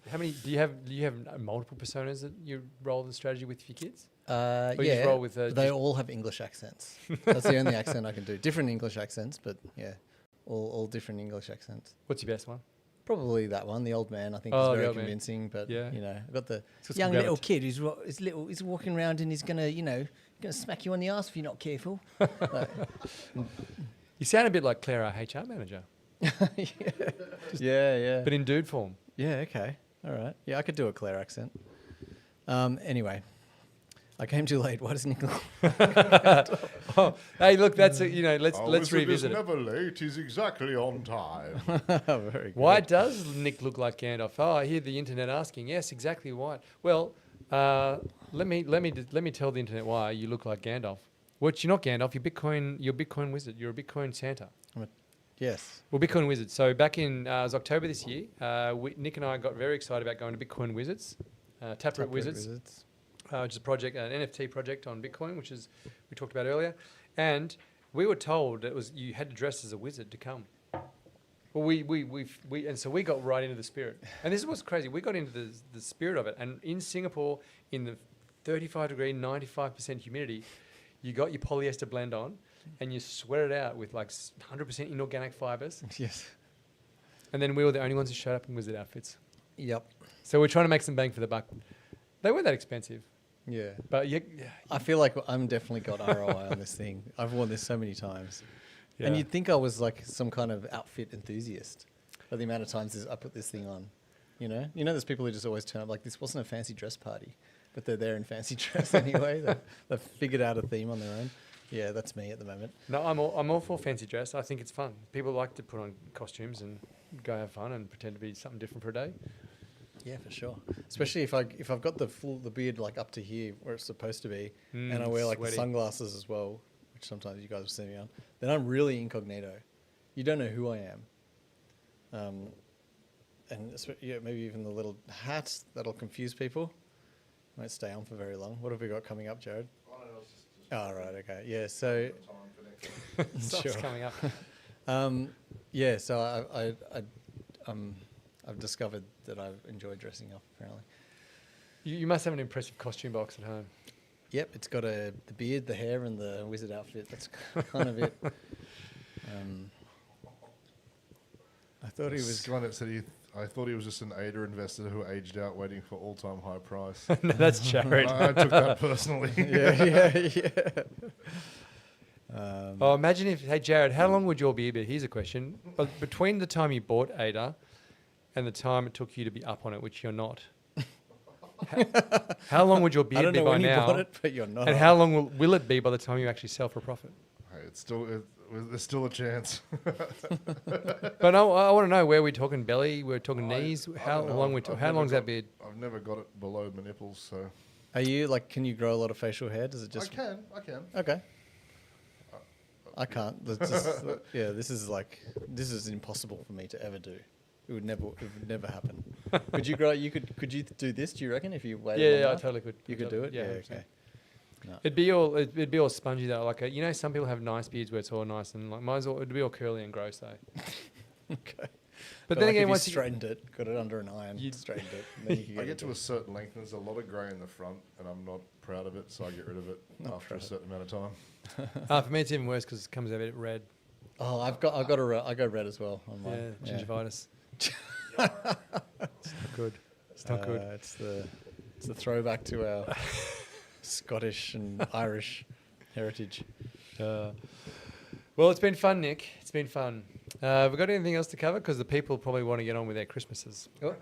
how many do you have multiple personas that you roll the strategy with your kids? Or you Yeah, just roll with they just- all have English accents. That's the only accent I can do. Different English accents, but yeah, all different English accents. What's your best one? Probably that one, the old man. I think Oh, is the very old man. convincing. But Yeah. I've got the It's got some young little gravit- kid he's walking around and he's gonna smack you on the ass if you're not careful. Like, You sound a bit like Claire, our HR manager, yeah. but in dude form. Yeah, okay. All right. Yeah, I could do a Claire accent. Anyway, I came too late. Why does Nick Oh, hey, look, that's let's Our let's wizard revisit is it. never late. He's exactly on time. Very good. Why does Nick look like Gandalf? Oh, I hear the internet asking. Yes, exactly why. Well, let me tell the internet why you look like Gandalf. Which you're not Gandalf. You're Bitcoin wizard. You're a Bitcoin Santa. Yes. Well, Bitcoin Wizards. So back in it was October this year, Nick and I got very excited about going to Bitcoin Wizards, Taproot Wizards, which is a project, an NFT project on Bitcoin, which is we talked about earlier, and we were told it was you had to dress as a wizard to come. Well, and so we got right into the spirit, and this is what's crazy. We got into the spirit of it, and in Singapore, in the 35-degree, 95% humidity, you got your polyester blend on. And you sweat it out with like 100% inorganic fibers. Yes. And then we were the only ones who showed up in wizard outfits. Yep. So we're trying to make some bang for the buck. They weren't that expensive. Yeah. But I feel like I'm definitely got ROI on this thing. I've worn this so many times. And you'd think I was like some kind of outfit enthusiast by the amount of times I put this thing on. There's people who just always turn up like this wasn't a fancy dress party, but they're there in fancy dress anyway. They've figured out a theme on their own. Yeah, that's me at the moment. No, I'm all for fancy dress. I think it's fun. People like to put on costumes and go have fun and pretend to be something different for a day. Yeah, for sure. Especially if I've got the beard like up to here where it's supposed to be, and I wear like sweaty. the sunglasses as well, which sometimes you guys will see me on. Then I'm really incognito. You don't know who I am. And maybe even the little hat that'll confuse people. Won't stay on for very long. What have we got coming up, Jared? Oh, right, okay. Yeah, so... Stuff's Sure. coming up. Yeah, so I've discovered that I enjoy dressing up, apparently. You must have an impressive costume box at home. Yep, it's got the beard, the hair, and the wizard outfit. That's kind of it. I thought he was... Skynet said I thought he was just an ADA investor who aged out waiting for all-time high price. No, that's Jared. I took that personally. Yeah. Oh, imagine if, hey, Jared, how long would your beard be? Here's a question. But between the time you bought Ada and the time it took you to be up on it, which you're not, how long would your I beard don't be know by when now? you bought it, but you're not. And how long will it be by the time you actually sell for a profit? Hey, there's still a chance. But I want to know where we're talking belly, we're talking knees. How long how long's that beard? I've never got it below my nipples, so... Are you, like, can you grow a lot of facial hair? Does it just... I can. Okay. I can't. This is impossible for me to ever do. It would never happen. Could you grow? Could you do this? Do you reckon if you waited? Yeah, long yeah, I enough? totally could. You could do it. Yeah. 100%. Okay. No. It'd be all spongy though. Like you know, some people have nice beards where it's all nice and like mine's all it'd be all curly and gross though. Okay. But then like again, if once you straightened it, got it under an iron, You'd- straightened it. And then you could I get it to a certain length and there's a lot of grey in the front and I'm not proud of it, so I get rid of it Not after a proud. certain amount of time. for me it's even worse because it comes out a bit red. Oh, I go red as well on mine. Yeah, gingivitis. It's not good. It's not good. It's the throwback to our Scottish and Irish heritage. Well, it's been fun, Nick. It's been fun. Have we got anything else to cover? Because the people probably want to get on with their Christmases. God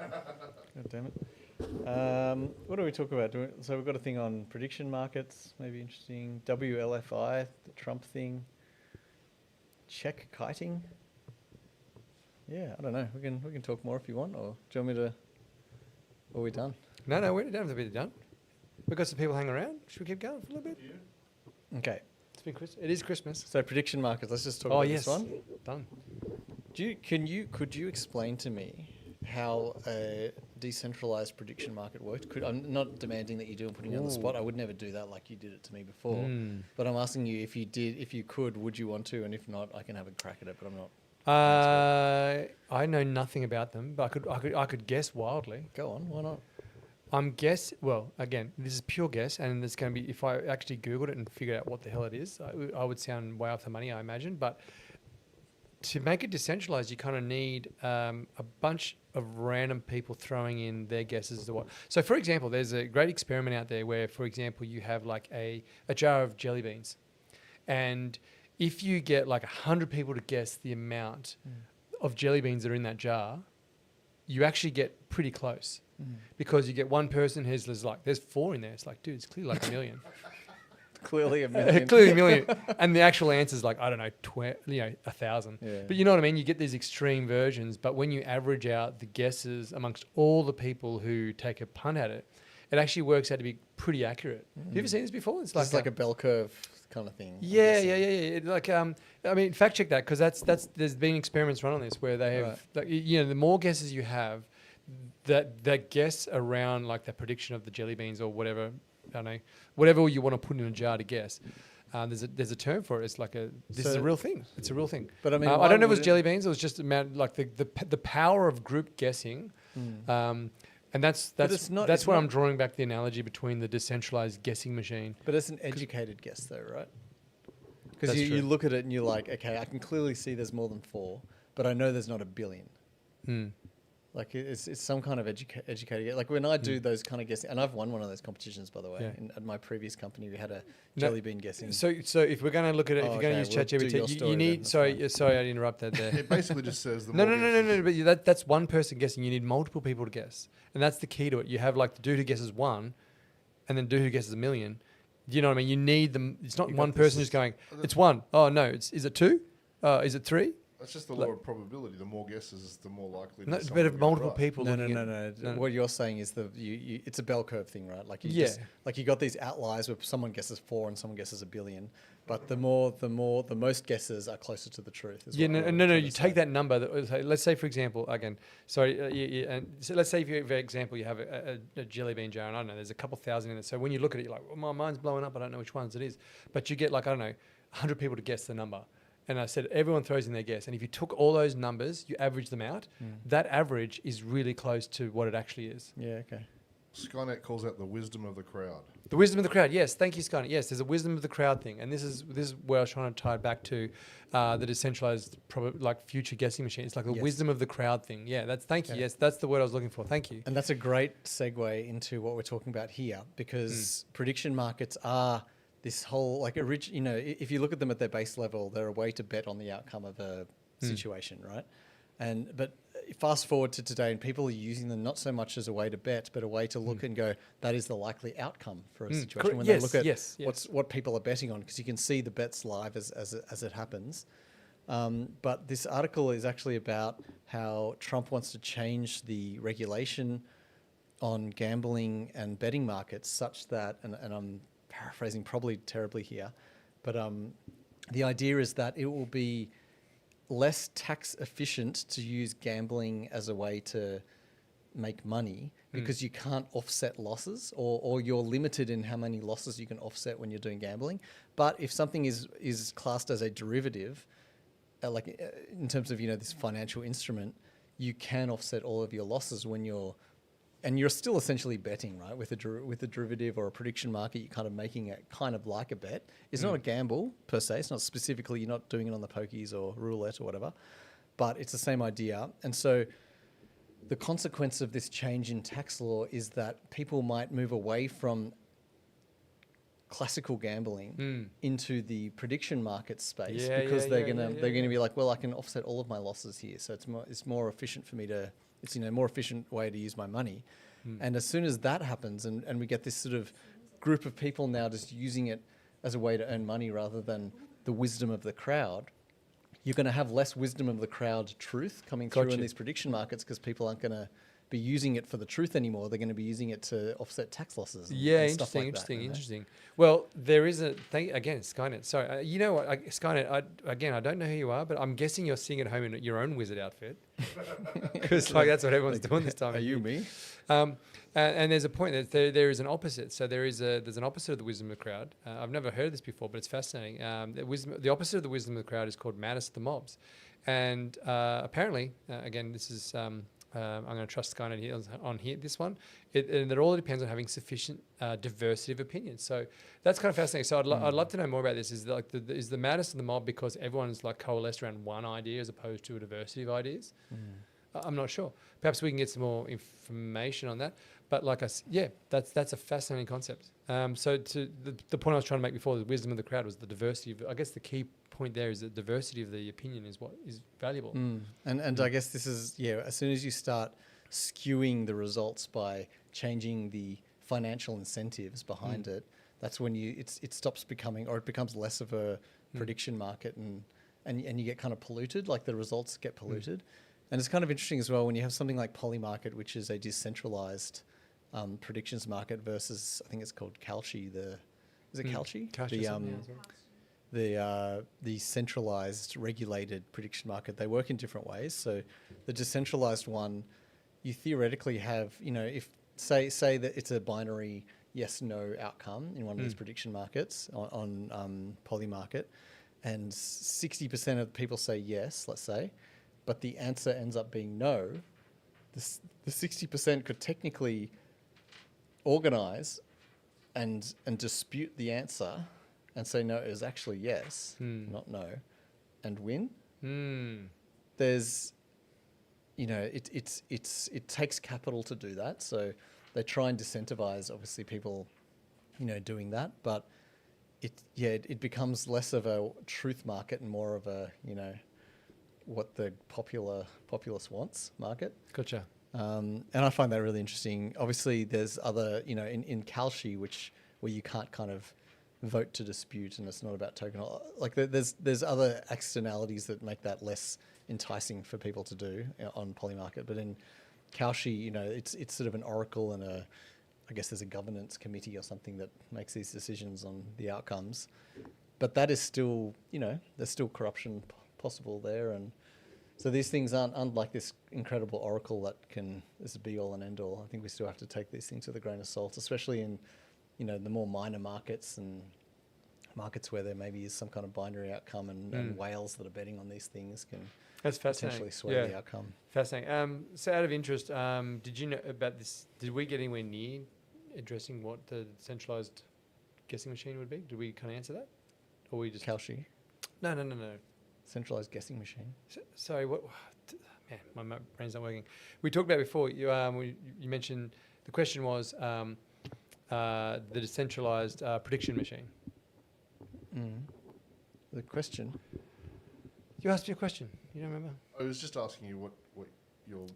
damn it. What do we talk about? So we've got a thing on prediction markets, maybe interesting. WLFI, the Trump thing. Check kiting. Yeah, I don't know. We can talk more if you want, or do you want me to? Or are we done? No, we don't have to be done. We've got some people hanging around. Should we keep going for a little bit? Okay. It's been It is Christmas. So prediction markets. Let's just talk Oh about yes, this one. done. Could you explain to me how a decentralized prediction market worked? I'm not demanding that you do and putting you on the spot. I would never do that like you did it to me before. Mm. But I'm asking you if you could, would you want to? And if not, I can have a crack at it. But I'm not. I know nothing about them, but I could guess wildly. Go on. Why not? Well, again, this is pure guess, and it's going to be, if I actually Googled it and figured out what the hell it is, I would sound way off the money, I imagine. But to make it decentralized, you kind of need a bunch of random people throwing in their guesses as to what. So, for example, there's a great experiment out there where, for example, you have like a jar of jelly beans. And if you get like 100 people to guess the amount of jelly beans that are in that jar, you actually get pretty close. Because you get one person who's like, there's 4 in there. It's like, dude, it's clearly like a million. Clearly a million. Clearly a million. And the actual answer is like, I don't know, 1,000. Yeah. But you know what I mean? You get these extreme versions. But when you average out the guesses amongst all the people who take a punt at it, it actually works out to be pretty accurate. Have you ever seen this before? It's It's like a bell curve kind of thing. I'm yeah. guessing. Like, I mean, fact check that, because there's been experiments run on this where they have, Right. like, the more guesses you have, that guess around like the prediction of the jelly beans or whatever, I don't know, whatever you want to put in a jar to guess. There's a term for it. It's like this is a real thing. It's a real thing. But I mean, I why don't know if it was would jelly beans. It was just like the power of group guessing. And that's it's not- that's it's where not- I'm drawing back the analogy between the decentralized guessing machine. But it's an educated guess, though, right? Because That's you true. look at it and you're like, okay, I can clearly see there's more than 4, but I know there's not a billion. Like it's some kind of educated guess. Like when I do those kind of guessing, and I've won one of those competitions, by the way. Yeah. At my previous company, we had a jelly bean guessing. So if we're going to look at it, if Oh, you're going to okay, use we'll do your ChatGPT, story you then, need. that's Sorry, fine. sorry, I interrupted there. It basically just says the No. more guesses- But that's one person guessing. You need multiple people to guess, and that's the key to it. You have like the dude who guesses 1, and then dude who guesses 1,000,000. Do you know what I mean? You need them. It's not You one got this person just going, it's 1. Oh no, is it 2? Is it 3? That's just the law of probability. The more guesses, the more likely. No, that but someone if will get it multiple right. people. No. looking at- no. What you're saying is it's a bell curve thing, right? Like you Yeah. just, like you got these outliers where someone guesses 4 and someone guesses 1,000,000,000, but the most guesses are closer to the truth. Is Yeah, what no. you're trying You to take say. that number. Let's say, for example, again, sorry, and so let's say, for example, you have a jelly bean jar, and I don't know, there's a couple thousand in it. So when you look at it, you're like, well, my mind's blowing up. I don't know which ones it is. But you get like, I don't know, 100 people to guess the number. And I said, everyone throws in their guess. And if you took all those numbers, you average them out, that average is really close to what it actually is. Yeah. Okay. Skynet calls that the wisdom of the crowd. The wisdom of the crowd. Yes, thank you, Scott. Yes, there's a wisdom of the crowd thing, and this is where I was trying to tie it back to the decentralized, like future guessing machine. It's like the Yes. wisdom of the crowd thing. Yeah, thank you. Okay. Yes, that's the word I was looking for. Thank you. And that's a great segue into what we're talking about here, because prediction markets are this whole if you look at them at their base level, they're a way to bet on the outcome of a situation, right? But fast forward to today, and people are using them not so much as a way to bet, but a way to look and go, that is the likely outcome for a situation. When Yes, they look at yes. what people are betting on, because you can see the bets live as it happens. But this article is actually about how Trump wants to change the regulation on gambling and betting markets such that, and I'm paraphrasing probably terribly here, but the idea is that it will be less tax efficient to use gambling as a way to make money because you can't offset losses, or you're limited in how many losses you can offset when you're doing gambling. But if something is classed as a derivative, in terms of this financial instrument, you can offset all of your losses when you're still essentially betting, right? With a derivative or a prediction market, you're kind of making it kind of like a bet. It's not a gamble per se. It's not specifically, you're not doing it on the pokies or roulette or whatever, but it's the same idea. And so the consequence of this change in tax law is that people might move away from classical gambling into the prediction market space because they're gonna be like, well, I can offset all of my losses here, so it's more efficient for me to. It's more efficient way to use my money. And as soon as that happens and we get this sort of group of people now just using it as a way to earn money rather than the wisdom of the crowd, you're going to have less wisdom of the crowd truth coming through in these prediction markets because people aren't going to be using it for the truth anymore. They're going to be using it to offset tax losses. And stuff like that, Interesting. Well, there is again, Skynet. Sorry, you know what, Skynet. I don't know who you are, but I'm guessing you're sitting at home in your own wizard outfit because that's what everyone's doing this time. Are you me? And there's a point that there is an opposite. So there's an opposite of the wisdom of the crowd. I've never heard this before, but it's fascinating. The opposite of the wisdom of the crowd is called madness of the mobs, and apparently, again, this is. I'm going to trust Skynet here on this one. And it all depends on having sufficient diversity of opinions. So that's kind of fascinating. So I'd love to know more about this. Is the madness of the mob because everyone's like coalesced around one idea as opposed to a diversity of ideas? I'm not sure. Perhaps we can get some more information on that. But that's a fascinating concept. So to the point I was trying to make before, the wisdom of the crowd was the diversity of. I guess the key point there is that diversity of the opinion is what is valuable. And I guess this is as soon as you start skewing the results by changing the financial incentives behind it, that's when it stops becoming, or it becomes less of a prediction market, and you get kind of polluted, like the results get polluted. And it's kind of interesting as well when you have something like Polymarket, which is a decentralized predictions market, versus I think it's called Kalshi. Is it Kalshi? The centralized regulated prediction market. They work in different ways. So the decentralized one, you theoretically have, if say that it's a binary yes/no outcome in one of these prediction markets on Polymarket, and 60% of people say yes, let's say, but the answer ends up being no, the 60% could technically organize and dispute the answer and say no, it was actually yes, not no, and win. There's, it takes capital to do that, so they try and disincentivize obviously people, doing that, but it becomes less of a truth market and more of a what the populace wants market. Gotcha. And I find that really interesting. Obviously, there's other, in Kalshi, where you can't kind of vote to dispute, and it's not about token. Like there's other externalities that make that less enticing for people to do on Polymarket. But in Kalshi, it's sort of an oracle, and I guess there's a governance committee or something that makes these decisions on the outcomes. But that is still, there's still corruption possible there, and so these things aren't like this incredible oracle that is a be all and end all. I think we still have to take these things with a grain of salt, especially in the more minor markets and markets where there maybe is some kind of binary outcome, and whales that are betting on these things can potentially sway the outcome. Fascinating. So out of interest, did you know about this? Did we get anywhere near addressing what the centralized guessing machine would be? Did we kind of answer that, or we just Kalshi? No. Centralized guessing machine. Sorry, what? Man, my brain's not working. We talked about before. You mentioned the question was the decentralized prediction machine. The question. You asked me a question. You don't remember? I was just asking you what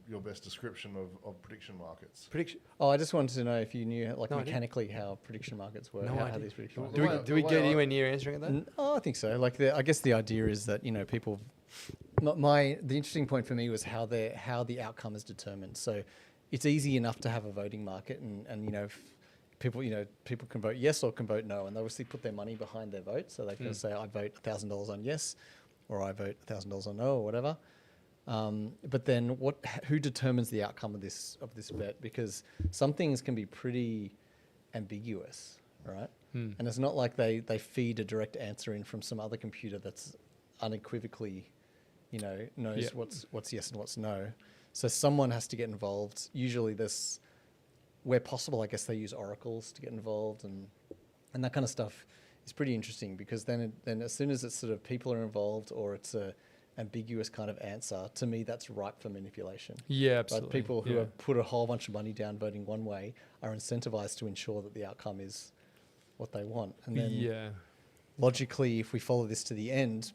your best description of prediction markets. Prediction. Oh, I just wanted to know if you knew mechanically idea. how prediction markets work. No how idea. these prediction Do markets we get anywhere near answering that? I think so. Like I guess the idea is that people. The interesting point for me was how the outcome is determined. So it's easy enough to have a voting market, and people can vote yes or can vote no, and they obviously put their money behind their vote. So they can say I vote $1,000 on yes, or I vote $1,000 on no, or whatever. But then who determines the outcome of this bet? Because some things can be pretty ambiguous, right? And it's not like they feed a direct answer in from some other computer that's unequivocally, knows what's yes and what's no. So someone has to get involved. Usually where possible, I guess they use oracles to get involved, and that kind of stuff is pretty interesting, because then as soon as it's sort of people are involved or it's a ambiguous kind of answer, to me that's ripe for manipulation. Yeah, absolutely. But people who have put a whole bunch of money down voting one way are incentivized to ensure that the outcome is what they want. And then logically, if we follow this to the end,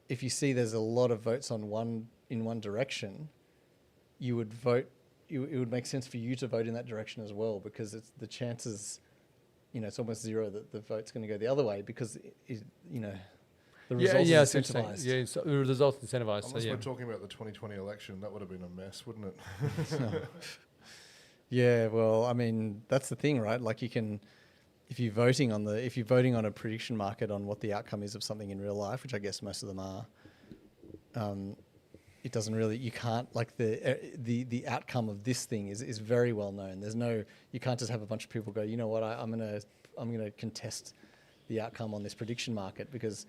if you see there's a lot of votes in one direction, you would vote. It would make sense for you to vote in that direction as well, because it's the chances, it's almost zero that the vote's going to go the other way, because the result is incentivized. Yeah, so the results incentivized. Unless So, we're talking about the 2020 election, that would have been a mess, wouldn't it? Yeah, well, I mean, that's the thing, right? Like if you're voting on a prediction market on what the outcome is of something in real life, which I guess most of them are, it doesn't really, you can't, like the outcome of this thing is very well known. You can't just have a bunch of people go, you know what, I'm gonna contest the outcome on this prediction market, because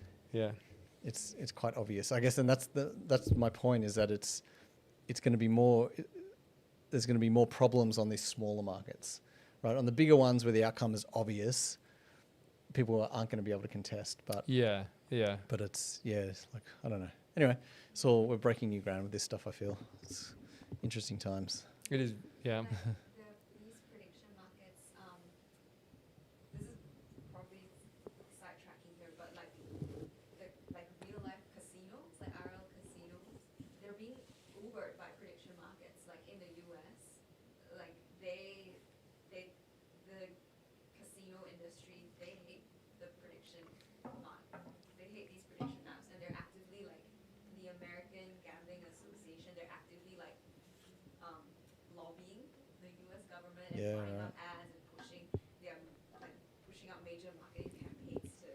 it's quite obvious, I guess. And that's my point, is that it's going to be more. There's going to be more problems on these smaller markets, right? On the bigger ones where the outcome is obvious, people aren't going to be able to contest. But but it's like, I don't know. Anyway, so we're breaking new ground with this stuff. I feel it's interesting times. It is, yeah. These prediction markets, this is probably sidetracking here, but like real life casinos, like RL casinos, they're being Ubered by prediction markets. Like in the US, like the casino industry, they hate the prediction they hate these prediction apps, and they're actively, like, the American Gambling Association, they're actively like lobbying the US government and buying up ads and pushing out major marketing campaigns to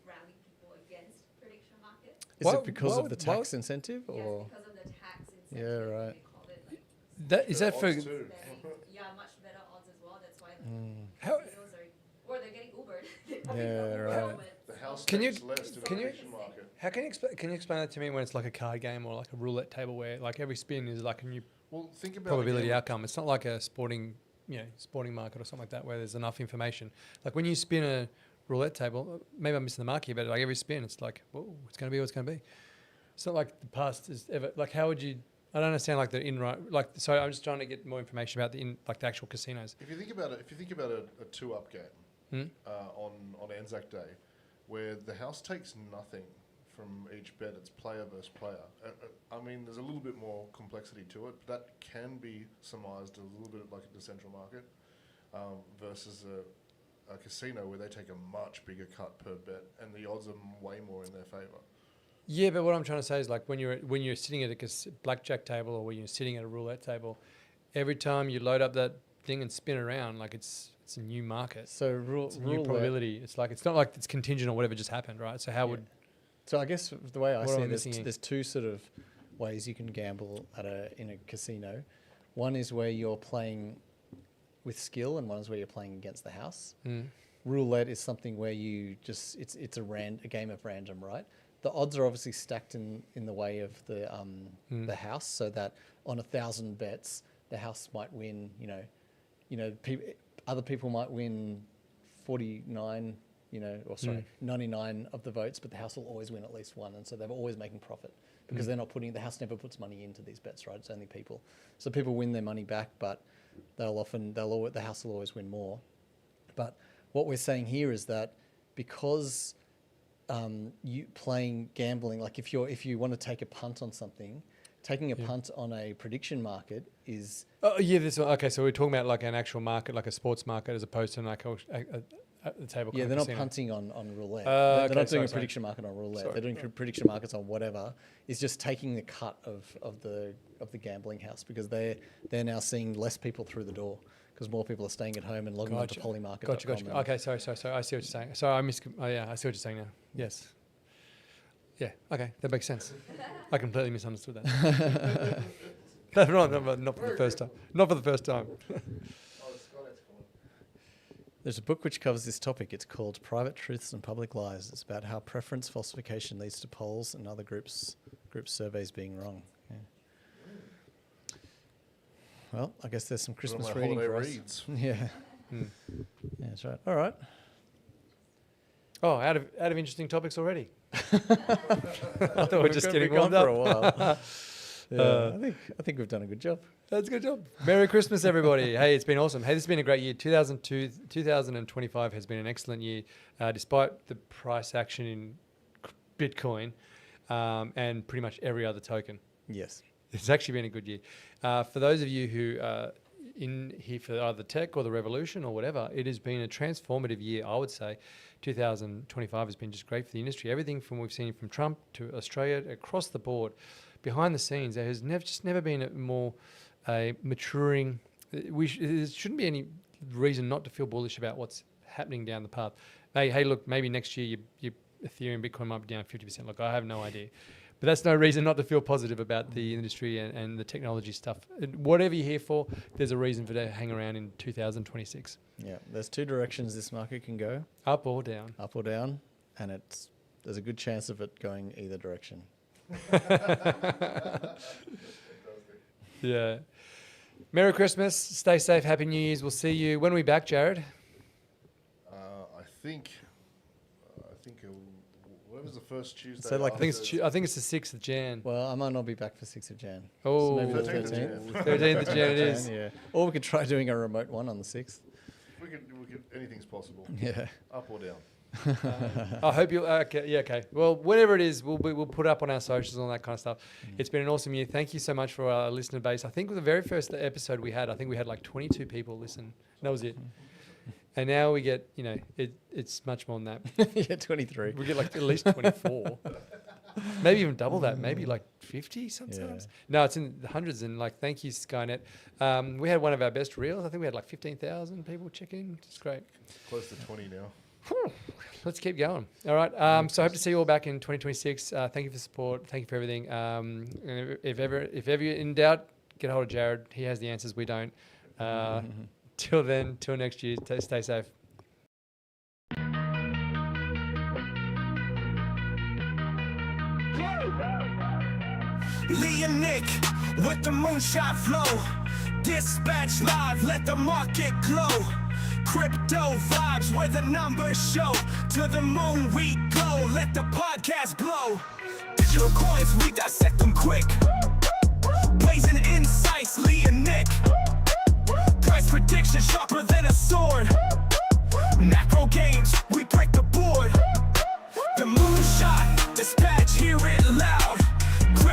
rally people against prediction markets. Is it because of the tax incentive, or? Yes, because of the tax incentive. Yeah, right. They call it like Is that for? Odds too. much better odds as well. That's why How, casinos or they're getting Ubered. Right. The house Can you- takes less to the can you- prediction market. how can you explain that to me when it's like a card game or like a roulette table where like every spin is like a new Well, think about probability again, outcome? It's not like a sporting market or something like that where there's enough information. Like when you spin a roulette table, maybe I'm missing the mark here, but like every spin, it's like, whoa, it's going to be what it's going to be. It's not like the past is ever like. How would you? I don't understand like the so I'm just trying to get more information about the actual casinos. If you think about a 2-up game on Anzac Day, where the house takes nothing from each bet, it's player versus player. I mean, there's a little bit more complexity to it, but that can be surmised a little bit like a decentral market versus a casino where they take a much bigger cut per bet, and the odds are way more in their favour. Yeah, but what I'm trying to say is like when you're sitting at a blackjack table or when you're sitting at a roulette table, every time you load up that thing and spin around, like it's a new market. So It's a new probability. It's not like it's contingent on whatever just happened, right? So how would? So I guess the way I What see am I it, missing here? there's two sort of ways you can gamble in a casino. One is where you're playing with skill, and one is where you're playing against the house. Roulette is something where you just it's a game of random, right? The odds are obviously stacked in the way of the house, so that on 1,000 bets, the house might win. Other people might win 49. 99 of the votes, but the house will always win at least one, and so they're always making profit because the house never puts money into these bets, right? It's only people. So people win their money back, but the house will always win more. But what we're saying here is that because you playing gambling, like if you want to take a punt on something, taking a punt on a prediction market is... Oh yeah, okay. So we're talking about like an actual market, like a sports market, as opposed to like the table. Yeah, they're casino. not punting on roulette. Okay, they're not doing a sorry. prediction market on roulette. Sorry. They're doing prediction markets on whatever. It's just taking the cut of the gambling house, because they're now seeing less people through the door because more people are staying at home and logging onto polymarket.com. Gotcha. Okay, sorry. I see what you're saying. Sorry, I see what you're saying now. Yes. Yeah, okay, that makes sense. I completely misunderstood that. Not for the first time. Not for the first time. There's a book which covers this topic. It's called Private Truths and Public Lies. It's about how preference falsification leads to polls and other groups surveys being wrong. Yeah. Well, I guess there's some Christmas my reading holiday for us. reads. Yeah. Yeah, that's right. All right. Oh, out of interesting topics already. I thought we were just getting gone warmed up. for a while. Yeah, I think we've done a good job. That's a good job. Merry Christmas, everybody. Hey, it's been awesome. Hey, this has been a great year. 2025 has been an excellent year, despite the price action in Bitcoin and pretty much every other token. Yes. It's actually been a good year. For those of you who are in here for either tech or the revolution or whatever, it has been a transformative year, I would say. 2025 has been just great for the industry. Everything from we've seen from Trump to Australia, across the board, behind the scenes, there has never been a more maturing. There shouldn't be any reason not to feel bullish about what's happening down the path. Hey, look, maybe next year your Ethereum, Bitcoin might be down 50%. Look, I have no idea. But that's no reason not to feel positive about the industry and the technology stuff. Whatever you're here for, there's a reason for to hang around in 2026. Yeah, there's two directions this market can go. Up or down. Up or down, and there's a good chance of it going either direction. Yeah. Merry Christmas. Stay safe. Happy New Year's. We'll see you. When are we back, Jared? I think when was the first Tuesday? So, like, I think it's the 6th of Jan. Well, I might not be back for 6th of Jan. Oh, so maybe the 13th of 13th. 13th of Jan it is. Yeah. Or we could try doing a remote one on the 6th. We could. Anything's possible. Yeah. Up or down. I hope you. Okay, yeah, okay. Well, whatever it is, we'll put up on our socials and all that kind of stuff. It's been an awesome year. Thank you so much for our listener base. I think with the very first episode we had like 22 people listen. That was it. And now we get, it's much more than that. Yeah, 23. We get like at least 24. Maybe even double that. Maybe like 50 sometimes. Yeah. No, it's in the hundreds. And thank you, Skynet. We had one of our best reels. I think we had like 15,000 people check in. It's great. Close to 20 now. Let's keep going. All right. So I hope to see you all back in 2026. Thank you for the support. Thank you for everything. If ever you're in doubt, get hold of Jared. He has the answers. We don't. Till then, till next year, stay safe. Lee and Nick with the Moonshot flow. Dispatch live, let the market glow. Crypto vibes where the numbers show. To the moon we go, let the podcast blow. Digital coins, we dissect them quick. Blazing insights, Lee and Nick. Price prediction sharper than a sword. Macro games,